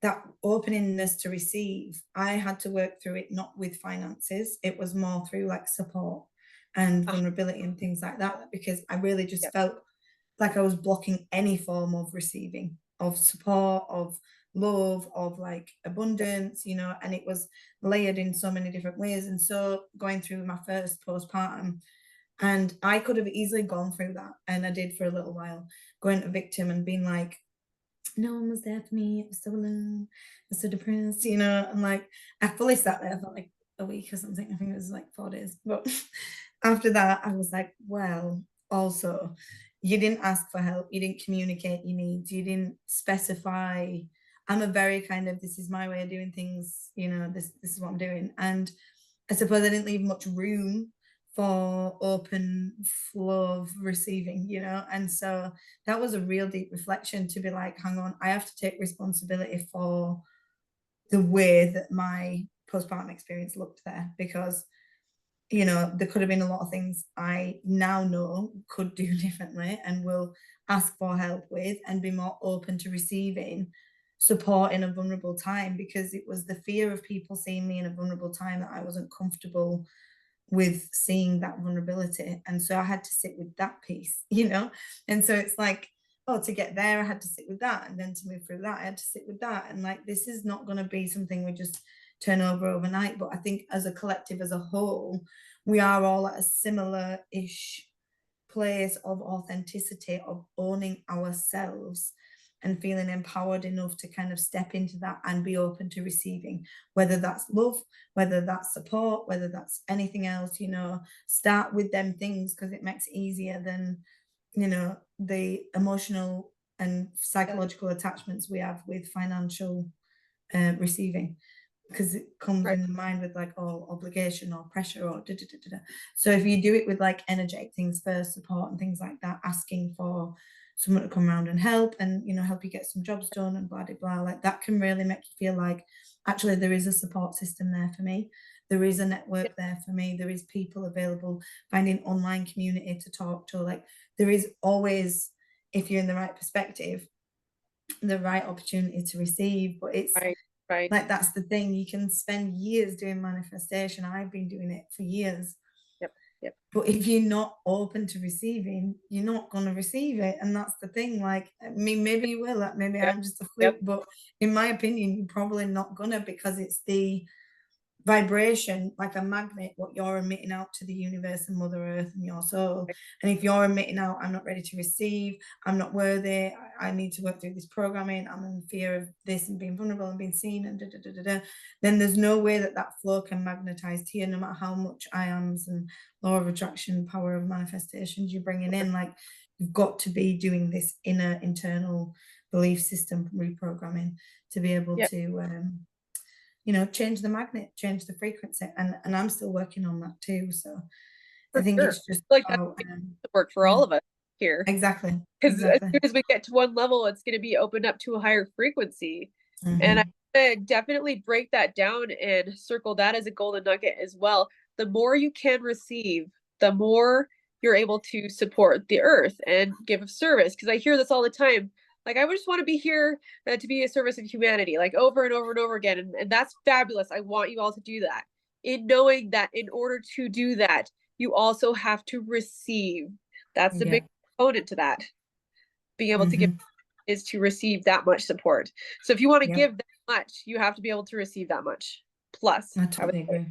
that openingness to receive, I had to work through it, not with finances. It was more through like support and vulnerability and things like that, because I really just felt like I was blocking any form of receiving, of support, of love, of like abundance, and it was layered in so many different ways. And so going through my first postpartum, and I could have easily gone through that, and I did for a little while, going to victim and being like, no one was there for me, I was so alone, I was so depressed, and like, I fully sat there, I felt like a week or something. I think it was like 4 days. But after that, I was like, well, also, you didn't ask for help, you didn't communicate your needs, you didn't specify. I'm a very kind of, this is my way of doing things, this is what I'm doing. And I suppose I didn't leave much room for open flow of receiving, and so that was a real deep reflection to be like, hang on, I have to take responsibility for the way that my postpartum experience looked there, because there could have been a lot of things I now know could do differently and will ask for help with and be more open to receiving support in a vulnerable time, because it was the fear of people seeing me in a vulnerable time that I wasn't comfortable with seeing that vulnerability. And so I had to sit with that piece, and so it's like, oh, to get there I had to sit with that, and then to move through that I had to sit with that, and like, this is not going to be something we just turn over overnight. But I think as a collective, as a whole, we are all at a similar-ish place of authenticity, of owning ourselves and feeling empowered enough to kind of step into that and be open to receiving, whether that's love, whether that's support, whether that's anything else. Start with them things, because it makes it easier than the emotional and psychological attachments we have with financial receiving, because it comes Right. in the mind with like, oh, obligation or pressure or da, da, da, da, da. So if you do it with like energetic things first, support and things like that, asking for someone to come around and help, and help you get some jobs done and blah blah blah, like that can really make you feel like, actually, there is a support system there for me, there is a network there for me, there is people available, finding online community to talk to, like there is always, if you're in the right perspective, the right opportunity to receive. But it's Right. Right. like, that's the thing, you can spend years doing manifestation, I've been doing it for years, Yep. Yep. but if you're not open to receiving, you're not going to receive it. And that's the thing, like, I mean, maybe you will, like, maybe Yep. I'm just a fluke, Yep. but in my opinion, you're probably not gonna, because it's the vibration, like a magnet, what you're emitting out to the universe and Mother Earth and your soul. And if you're emitting out, I'm not ready to receive, I'm not worthy, I need to work through this programming, I'm in fear of this and being vulnerable and being seen and da, da, da, da, da, then there's no way that that flow can magnetize to you, no matter how much I ams and law of attraction, power of manifestations you're bringing in. Like, you've got to be doing this inner internal belief system reprogramming to be able Yep. to change the magnet, change the frequency. And I'm still working on that too. So I For think sure. it's just Like that about, work for yeah, all of us here. exactly, Because as exactly. soon as we get to one level, it's going to be opened up to a higher frequency. And I Mm-hmm. definitely break that down and circle that as a golden nugget as well. The more you can receive, the more you're able to support the earth and give of service. Because I hear this all the time. Like, I just want to be here to be a service of humanity, like over and over and over again. And that's fabulous. I want you all to do that. In knowing that in order to do that, you also have to receive. That's the big Yeah. component to that. Being able to give Mm-hmm. is to receive that much support. So if you want to Yeah. give that much, you have to be able to receive that much. Plus, I I would totally say. agree.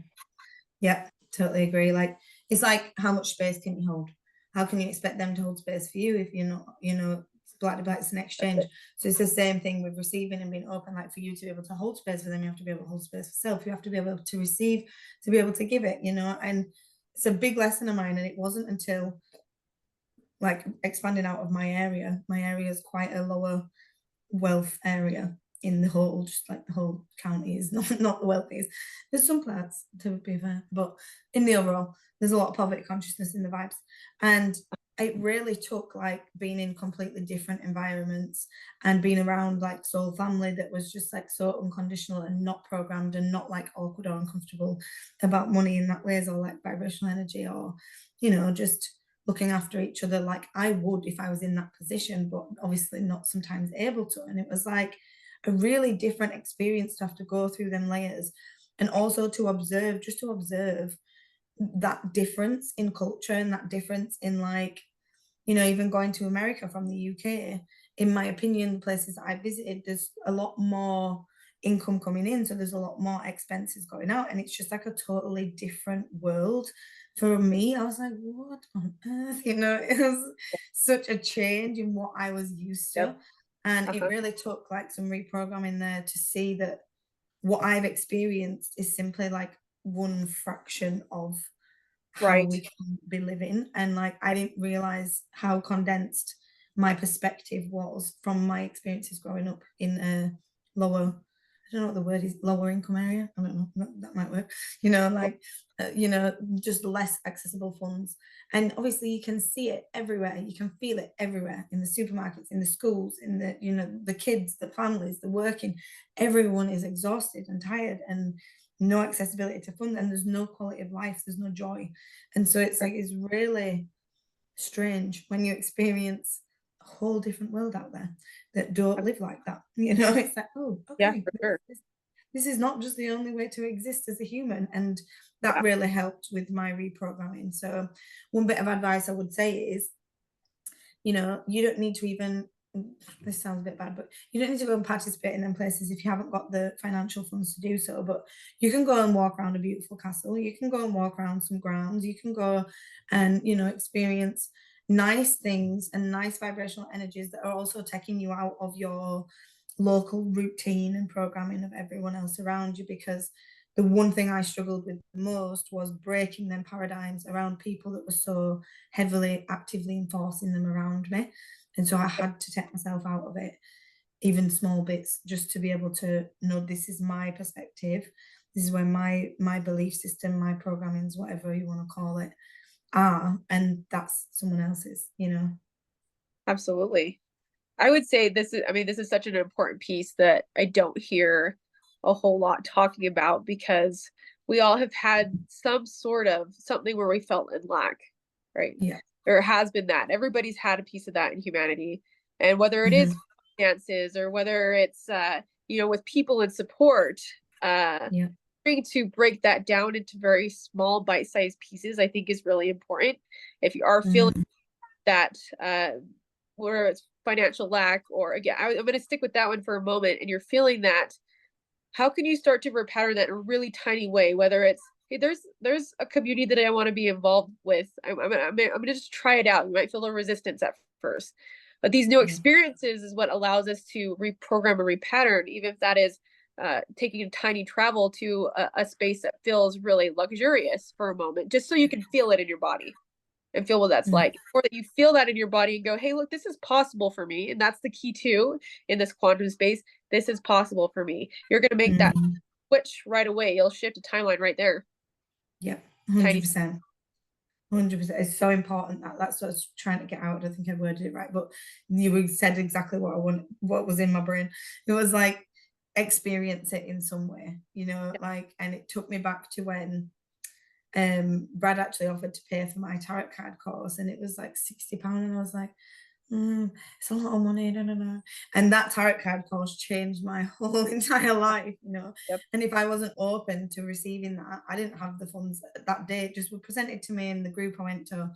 Yeah, totally agree. Like, it's like, how much space can you hold? How can you expect them to hold space for you if you're not, black to black, it's an That's exchange. it. So it's the same thing with receiving and being open. Like, for you to be able to hold space for them, you have to be able to hold space for self. You have to be able to receive, to be able to give it, and it's a big lesson of mine. And it wasn't until, like, expanding out of my area is quite a lower wealth area in the whole, just like the whole county is not the wealthiest. There's some parts, to be fair, but in the overall, there's a lot of poverty consciousness in the vibes. And it really took, like, being in completely different environments and being around like soul family that was just like so unconditional and not programmed and not like awkward or uncomfortable about money in that ways, or like vibrational energy, or just looking after each other like I would if I was in that position, but obviously not sometimes able to. And it was like a really different experience to have to go through them layers, and also to observe, just to observe that difference in culture and that difference in, like, even going to America from the UK, in my opinion, the places that I visited, there's a lot more income coming in. So there's a lot more expenses going out. And it's just like a totally different world for me. I was like, what on earth? It was such a change in what I was used to. Yep. And it Uh-huh. really took like some reprogramming there to see that what I've experienced is simply like one fraction of how Right. we can be living. And like, I didn't realize how condensed my perspective was from my experiences growing up in a lower, I don't know what the word is, lower income area. I don't know, that might work. Like, just less accessible funds. And obviously you can see it everywhere. You can feel it everywhere, in the supermarkets, in the schools, in the, the kids, the families, the working. Everyone is exhausted and tired, and no accessibility to funds, and there's no quality of life, there's no joy. And so it's like, it's really strange when you experience a whole different world out there that don't live like that. It's like, oh, Yeah, okay, for sure. this is not just the only way to exist as a human. And that Yeah. really helped with my reprogramming. So one bit of advice I would say is, you don't need to even, this sounds a bit bad, but you don't need to go and participate in them places if you haven't got the financial funds to do so. But you can go and walk around a beautiful castle, you can go and walk around some grounds, you can go and, experience nice things and nice vibrational energies that are also taking you out of your local routine and programming of everyone else around you. Because the one thing I struggled with most was breaking them paradigms around people that were so heavily actively enforcing them around me. And so I had to take myself out of it, even small bits, just to be able to know, this is my perspective, this is where my belief system, my programmings, whatever you want to call it, are, and that's someone else's. Absolutely. I would say this is such an important piece that I don't hear a whole lot talking about, because we all have had some sort of something where we felt in lack, right? Yeah. There has been that. Everybody's had a piece of that in humanity. And whether it is Mm-hmm. finances, or whether it's with people and support, Yeah. trying to break that down into very small bite-sized pieces, I think, is really important. If you are feeling Mm-hmm. that where it's financial lack, or again, I'm going to stick with that one for a moment, and you're feeling that, how can you start to repattern that in a really tiny way? Whether it's, hey, there's a community that I want to be involved with. I'm gonna just try it out. You might feel a resistance at first, but these new Yeah. experiences is what allows us to reprogram and repattern, even if that is taking a tiny travel to a space that feels really luxurious for a moment, just so you can feel it in your body and feel what that's Mm-hmm. like, or that you feel that in your body and go, hey, look, this is possible for me. And that's the key too, in this quantum space. This is possible for me. You're going to make that Mm-hmm. switch right away. You'll shift a timeline right there. Yeah. Tiny. 100%. 100%. It's so important. That's what I was trying to get out. I think I worded it right, but you said exactly what I want, what was in my brain. It was like, experience it in some way, like, and it took me back to when Brad actually offered to pay for my tarot card course, and it was like £60, and I was like, it's a lot of money, no. And that tarot card course changed my whole entire life. Yep. And if I wasn't open to receiving that, I didn't have the funds that day. It just were presented to me in the group I went to,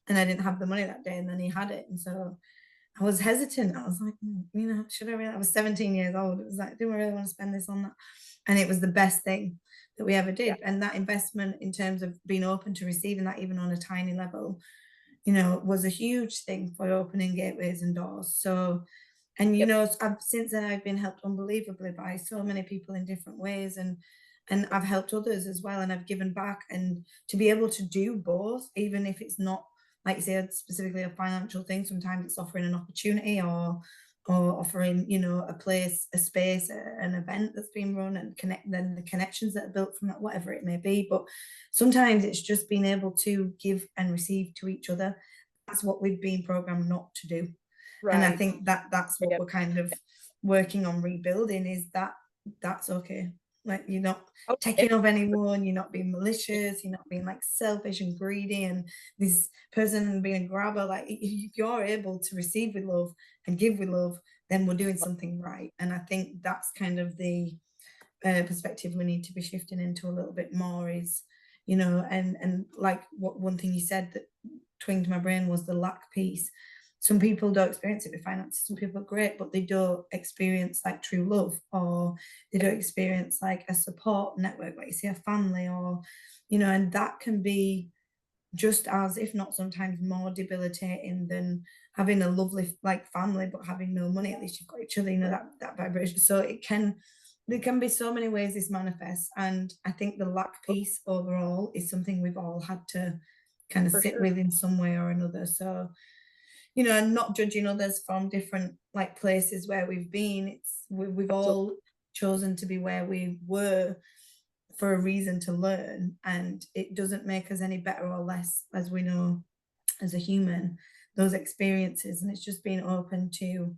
and I didn't have the money that day, and then he had it. And so I was hesitant. I was like, should I really? I was 17 years old. It was like, do I really want to spend this on that? And it was the best thing that we ever Yeah. did. And that investment, in terms of being open to receiving that, even on a tiny level, was a huge thing for opening gateways and doors. So, and Yep. since then I've been helped unbelievably by so many people in different ways, and I've helped others as well, and I've given back. And to be able to do both, even if it's not, like you said, specifically a financial thing, sometimes it's offering an opportunity, or offering, a place, a space, an event that's being run, and then the connections that are built from that, whatever it may be. But sometimes it's just being able to give and receive to each other. That's what we've been programmed not to do. And I Right. think that's what Yep. we're kind of working on rebuilding, is that's okay. Like, you're not Oh, taking off anyone, you're not being malicious, you're not being like selfish and greedy and this person being a grabber. Like, if you're able to receive with love and give with love, then we're doing something right. And I think that's kind of the perspective we need to be shifting into a little bit more, is, and like, what one thing you said that twinged my brain was the lack piece. Some people don't experience it with finances. Some people are great, but they don't experience like true love, or they don't experience like a support network, like you say, a family, or, and that can be just as, if not sometimes more debilitating than having a lovely like family but having no money. At least you've got each other, that vibration. So it can there can be so many ways this manifests, and I think the lack piece overall is something we've all had to kind of For sit sure. with in some way or another. So, you know, and not judging others from different like places where we've been. We've Absolutely. all chosen to be where we were for a reason to learn, and it doesn't make us any better or less, as we know, as a human, those experiences. And it's just being open to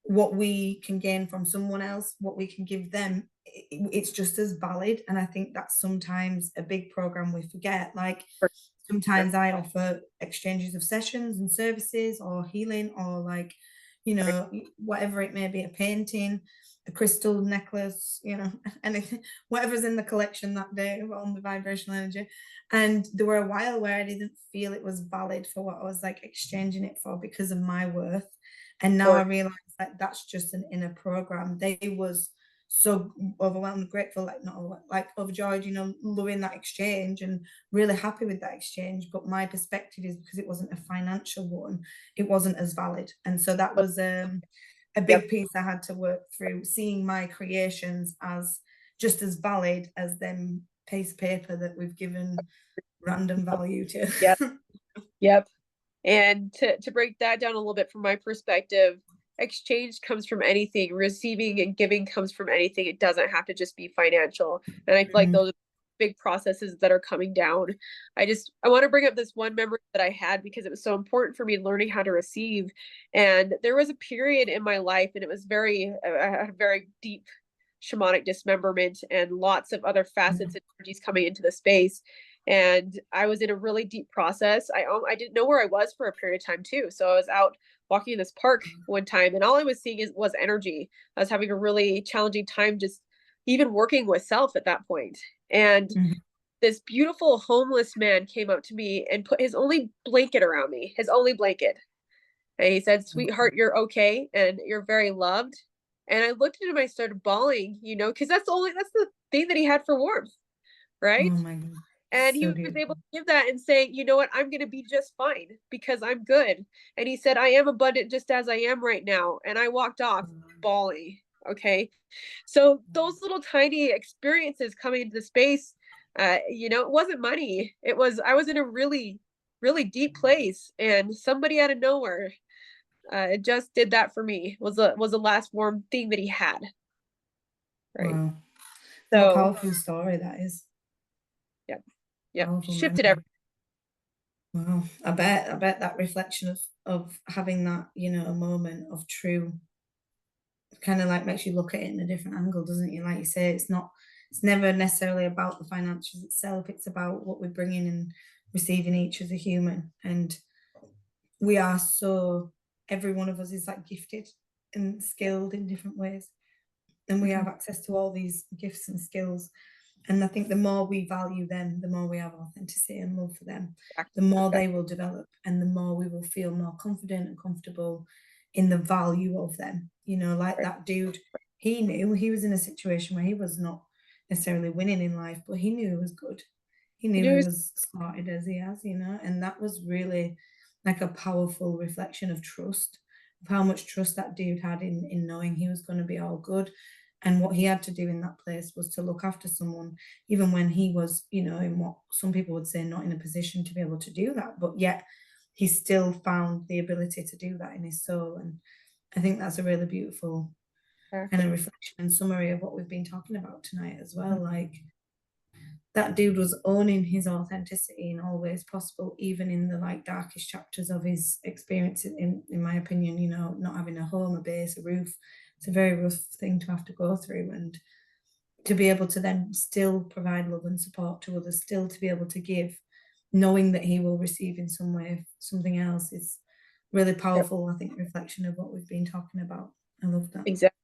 what we can gain from someone else, what we can give them. It's just as valid. And I think that's sometimes a big program we forget. Like For sure. sometimes I offer exchanges of sessions and services or healing or like, you Right. know, whatever it may be, a painting, a crystal necklace, you know, anything, whatever's in the collection that day on the vibrational energy. And there were a while where I didn't feel it was valid for what I was like exchanging it for because of my worth. And now I Or realize that that's just an inner program. They was so overwhelmed, grateful, like not like overjoyed, you know, loving that exchange and really happy with that exchange. But my perspective is because it wasn't a financial one, it wasn't as valid. And so that was a yep. big piece I had to work through, seeing my creations as just as valid as them piece of paper that we've given random value to. Yep. Yep. And to break that down a little bit from my perspective, exchange comes from anything, receiving and giving comes from anything. It doesn't have to just be financial. And I feel like Mhm. those are big processes that are coming down. I want to bring up this one memory that I had because it was so important for me learning how to receive. And there was a period in my life, and it was I had a very deep shamanic dismemberment and lots of other facets and energies coming into the space. And I was in a really deep process. I didn't know where I was for a period of time too. So I was out walking in this park one time, and all I was seeing was energy. I was having a really challenging time just even working with self at that point. And Mhm. this beautiful homeless man came up to me and put his only blanket around me, his only blanket. And he said, "Sweetheart, you're okay and you're very loved." And I looked at him, I started bawling, you know, because that's the thing that he had for warmth, right? Oh my God. And he So was able beautiful. to give that and say, "You know what? I'm going to be just fine because I'm good." And he said, "I am abundant just as I am right now." And I walked off bawling. Okay. So those little tiny experiences coming into the space, you know, it wasn't money. I was in a really, really deep place, and somebody out of nowhere it just did that for me. Was the last warm thing that he had, right? Wow. What a So powerful story that is. yep, yep, Powerful shifted memory. everything. Wow. I bet that reflection of having that, you know, a moment of true kind of like makes you look at it in a different angle, doesn't it? Like you say, it's never necessarily about the financials itself. It's about what we're bringing and receiving each as a human. And we are so, every one of us is like gifted and skilled in different ways. And we Mhm. have access to all these gifts and skills. And I think the more we value them, the more we have authenticity and love for them, the more they will develop, and the more we will feel more confident and comfortable in the value of them. You know, like Right. that dude, he knew he was in a situation where he was not necessarily winning in life, but he knew he was good. He You knew know, he was started as he has, you know, and that was really like a powerful reflection of trust, of how much trust that dude had in knowing he was going to be all good. And what he had to do in that place was to look after someone, even when he was, you know, in what some people would say not in a position to be able to do that. But yet he still found the ability to do that in his soul. And I think that's a really beautiful kind exactly. of reflection and summary of what we've been talking about tonight as well. Like that dude was owning his authenticity in all ways possible, even in the like darkest chapters of his experience. In my opinion, you know, not having a home, a base, a roof, it's a very rough thing to have to go through. And to be able to then still provide love and support to others, still to be able to give, knowing that he will receive in some way something else, is really Yep, powerful, I think, reflection of what we've been talking about. I love that. exactly.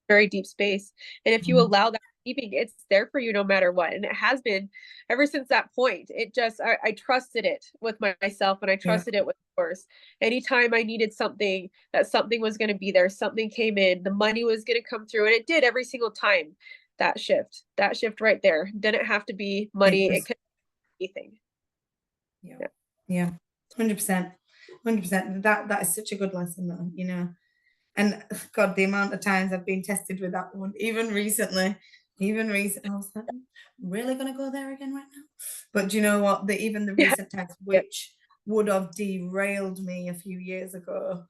Very deep space. And if you Mm. allow that receiving, it's there for you no matter what. And it has been ever since that point. I trusted it with myself, and I Yeah, trusted it with yours. Anytime I needed something, that something was going to be there, something came in, the money was going to come through. And it did every single time. That shift right there. Didn't have to be it money. It was. could be anything. Yeah, Yeah. yeah, 100%, 100%. That is such a good lesson, though. You know, And God, the amount of times I've been tested with that one, even recently, I was like, really gonna go there again right now? But do you know what? Even the Yeah. recent test, Yeah. which would have derailed me a few years ago,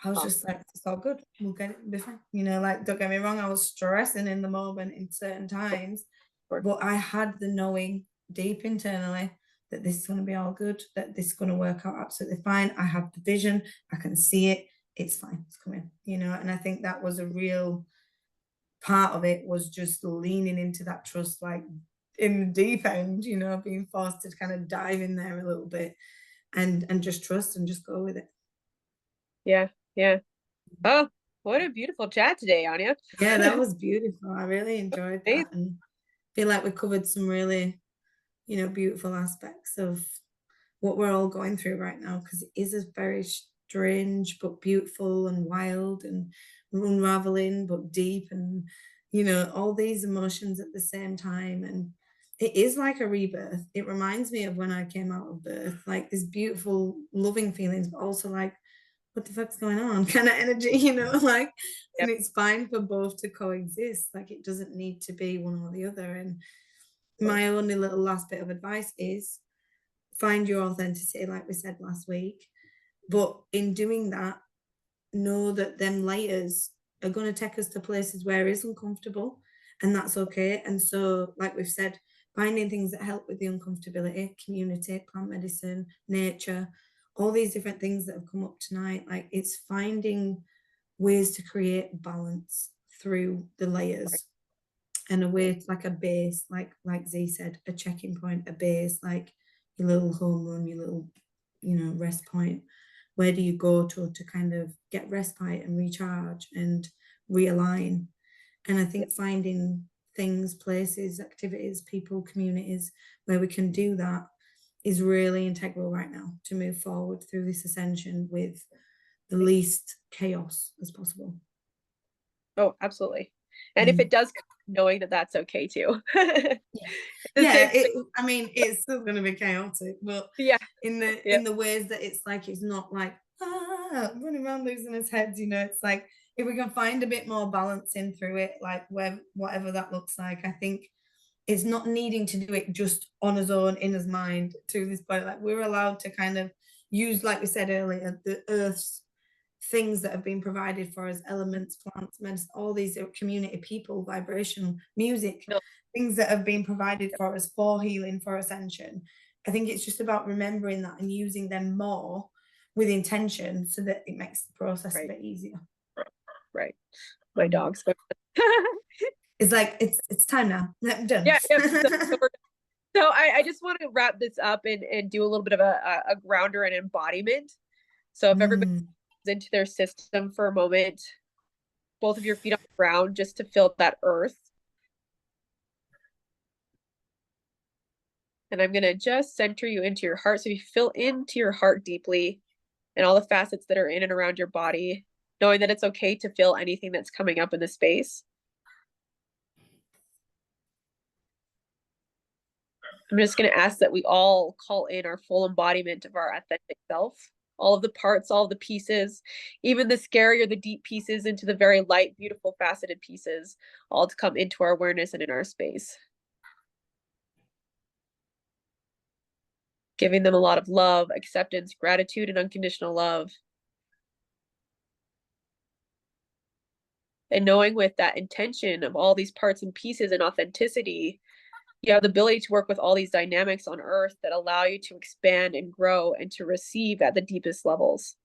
I was Uh, just like, it's all good. We'll get it, be fine. You know, like, don't get me wrong, I was stressing in the moment in certain times, or- but I had the knowing deep internally that this is going to be all good, that this is going to work out absolutely fine. I have the vision, I can see it, it's fine, it's coming, you know. And I think that was a real part of it, was just leaning into that trust, like in the deep end, you know, being forced to kind of dive in there a little bit and just trust and just go with it. yeah. Yeah. Oh, what a beautiful chat today, Anya. Yeah, that was beautiful. I really enjoyed Amazing. that, and feel like we covered some really, you know, beautiful aspects of what we're all going through right now, because it is a very strange but beautiful and wild and unraveling but deep, and you know, all these emotions at the same time. And it is like a rebirth. It reminds me of when I came out of birth, like this beautiful loving feelings, but also like, what the fuck's going on kind of energy, you know, like. Yep. And it's fine for both to coexist, like it doesn't need to be one or the other. And my only little last bit of advice is find your authenticity, like we said last week. But in doing that, know that them layers are going to take us to places where it is uncomfortable, and that's okay. And so, like we've said, finding things that help with the uncomfortability, community, plant medicine, nature, all these different things that have come up tonight, like it's finding ways to create balance through the layers, and a way, like a base, like Z said, a checking point, a base, like your little home run, your little, you know, rest point. Where do you go to kind of get respite and recharge and realign? And I think finding things, places, activities, people, communities where we can do that is really integral right now to move forward through this ascension with the least chaos as possible. Oh, absolutely. And if Mm. it does come, knowing that that's okay too. Yeah, The yeah. safe space. I mean, it's still going to be chaotic, but Yeah. Yeah. in the ways that it's like, it's not like running around losing his head. You know, it's like if we can find a bit more balance in through it, like where whatever that looks like. I think it's not needing to do it just on his own in his mind to this point. Like we're allowed to kind of use, like we said earlier, the earth's things that have been provided for us, elements, plants, medicine, all these community, people, vibration, music, No. things that have been provided for us for healing, for ascension. I think it's just about remembering that and using them more with intention so that it makes the process a Right. bit easier. Right. My Mm. dog's It's like it's time now. I'm done. yeah. Yeah. So I just want to wrap this up and do a little bit of a grounder and embodiment. So if everybody Mm. goes into their system for a moment, both of your feet on the ground, just to feel that earth. And I'm going to just center you into your heart. So you feel into your heart deeply and all the facets that are in and around your body, knowing that it's okay to feel anything that's coming up in the space. I'm just going to ask that we all call in our full embodiment of our authentic self, all of the parts, all of the pieces, even the scary or the deep pieces into the very light, beautiful, faceted pieces, all to come into our awareness and in our space. Giving them a lot of love, acceptance, gratitude, and unconditional love. And knowing with that intention of all these parts and pieces and authenticity, you have the ability to work with all these dynamics on earth that allow you to expand and grow and to receive at the deepest levels.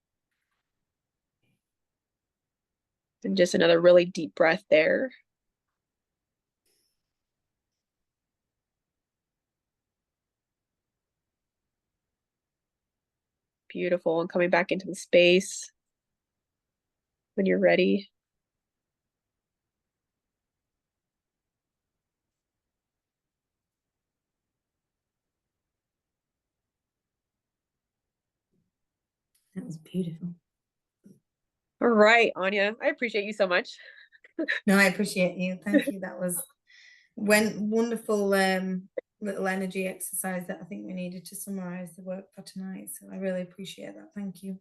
And just another really deep breath there. Beautiful. And coming back into the space when you're ready. That was beautiful. All right, Anya, I appreciate you so much. No, I appreciate you. Thank you. That was wonderful little energy exercise that I think we needed to summarize the work for tonight. So I really appreciate that. Thank you.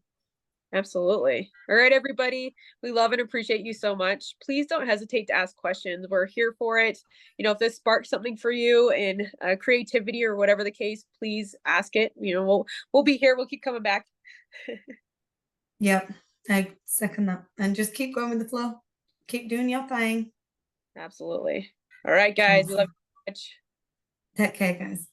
Absolutely. All right, everybody. We love and appreciate you so much. Please don't hesitate to ask questions. We're here for it. You know, if this sparks something for you in creativity or whatever the case, please ask it. You know, we'll be here. We'll keep coming back. Yep, I second that. And just keep going with the flow. Keep doing your thing. Absolutely. All right, guys. We love Awesome. you so much. Take care, guys.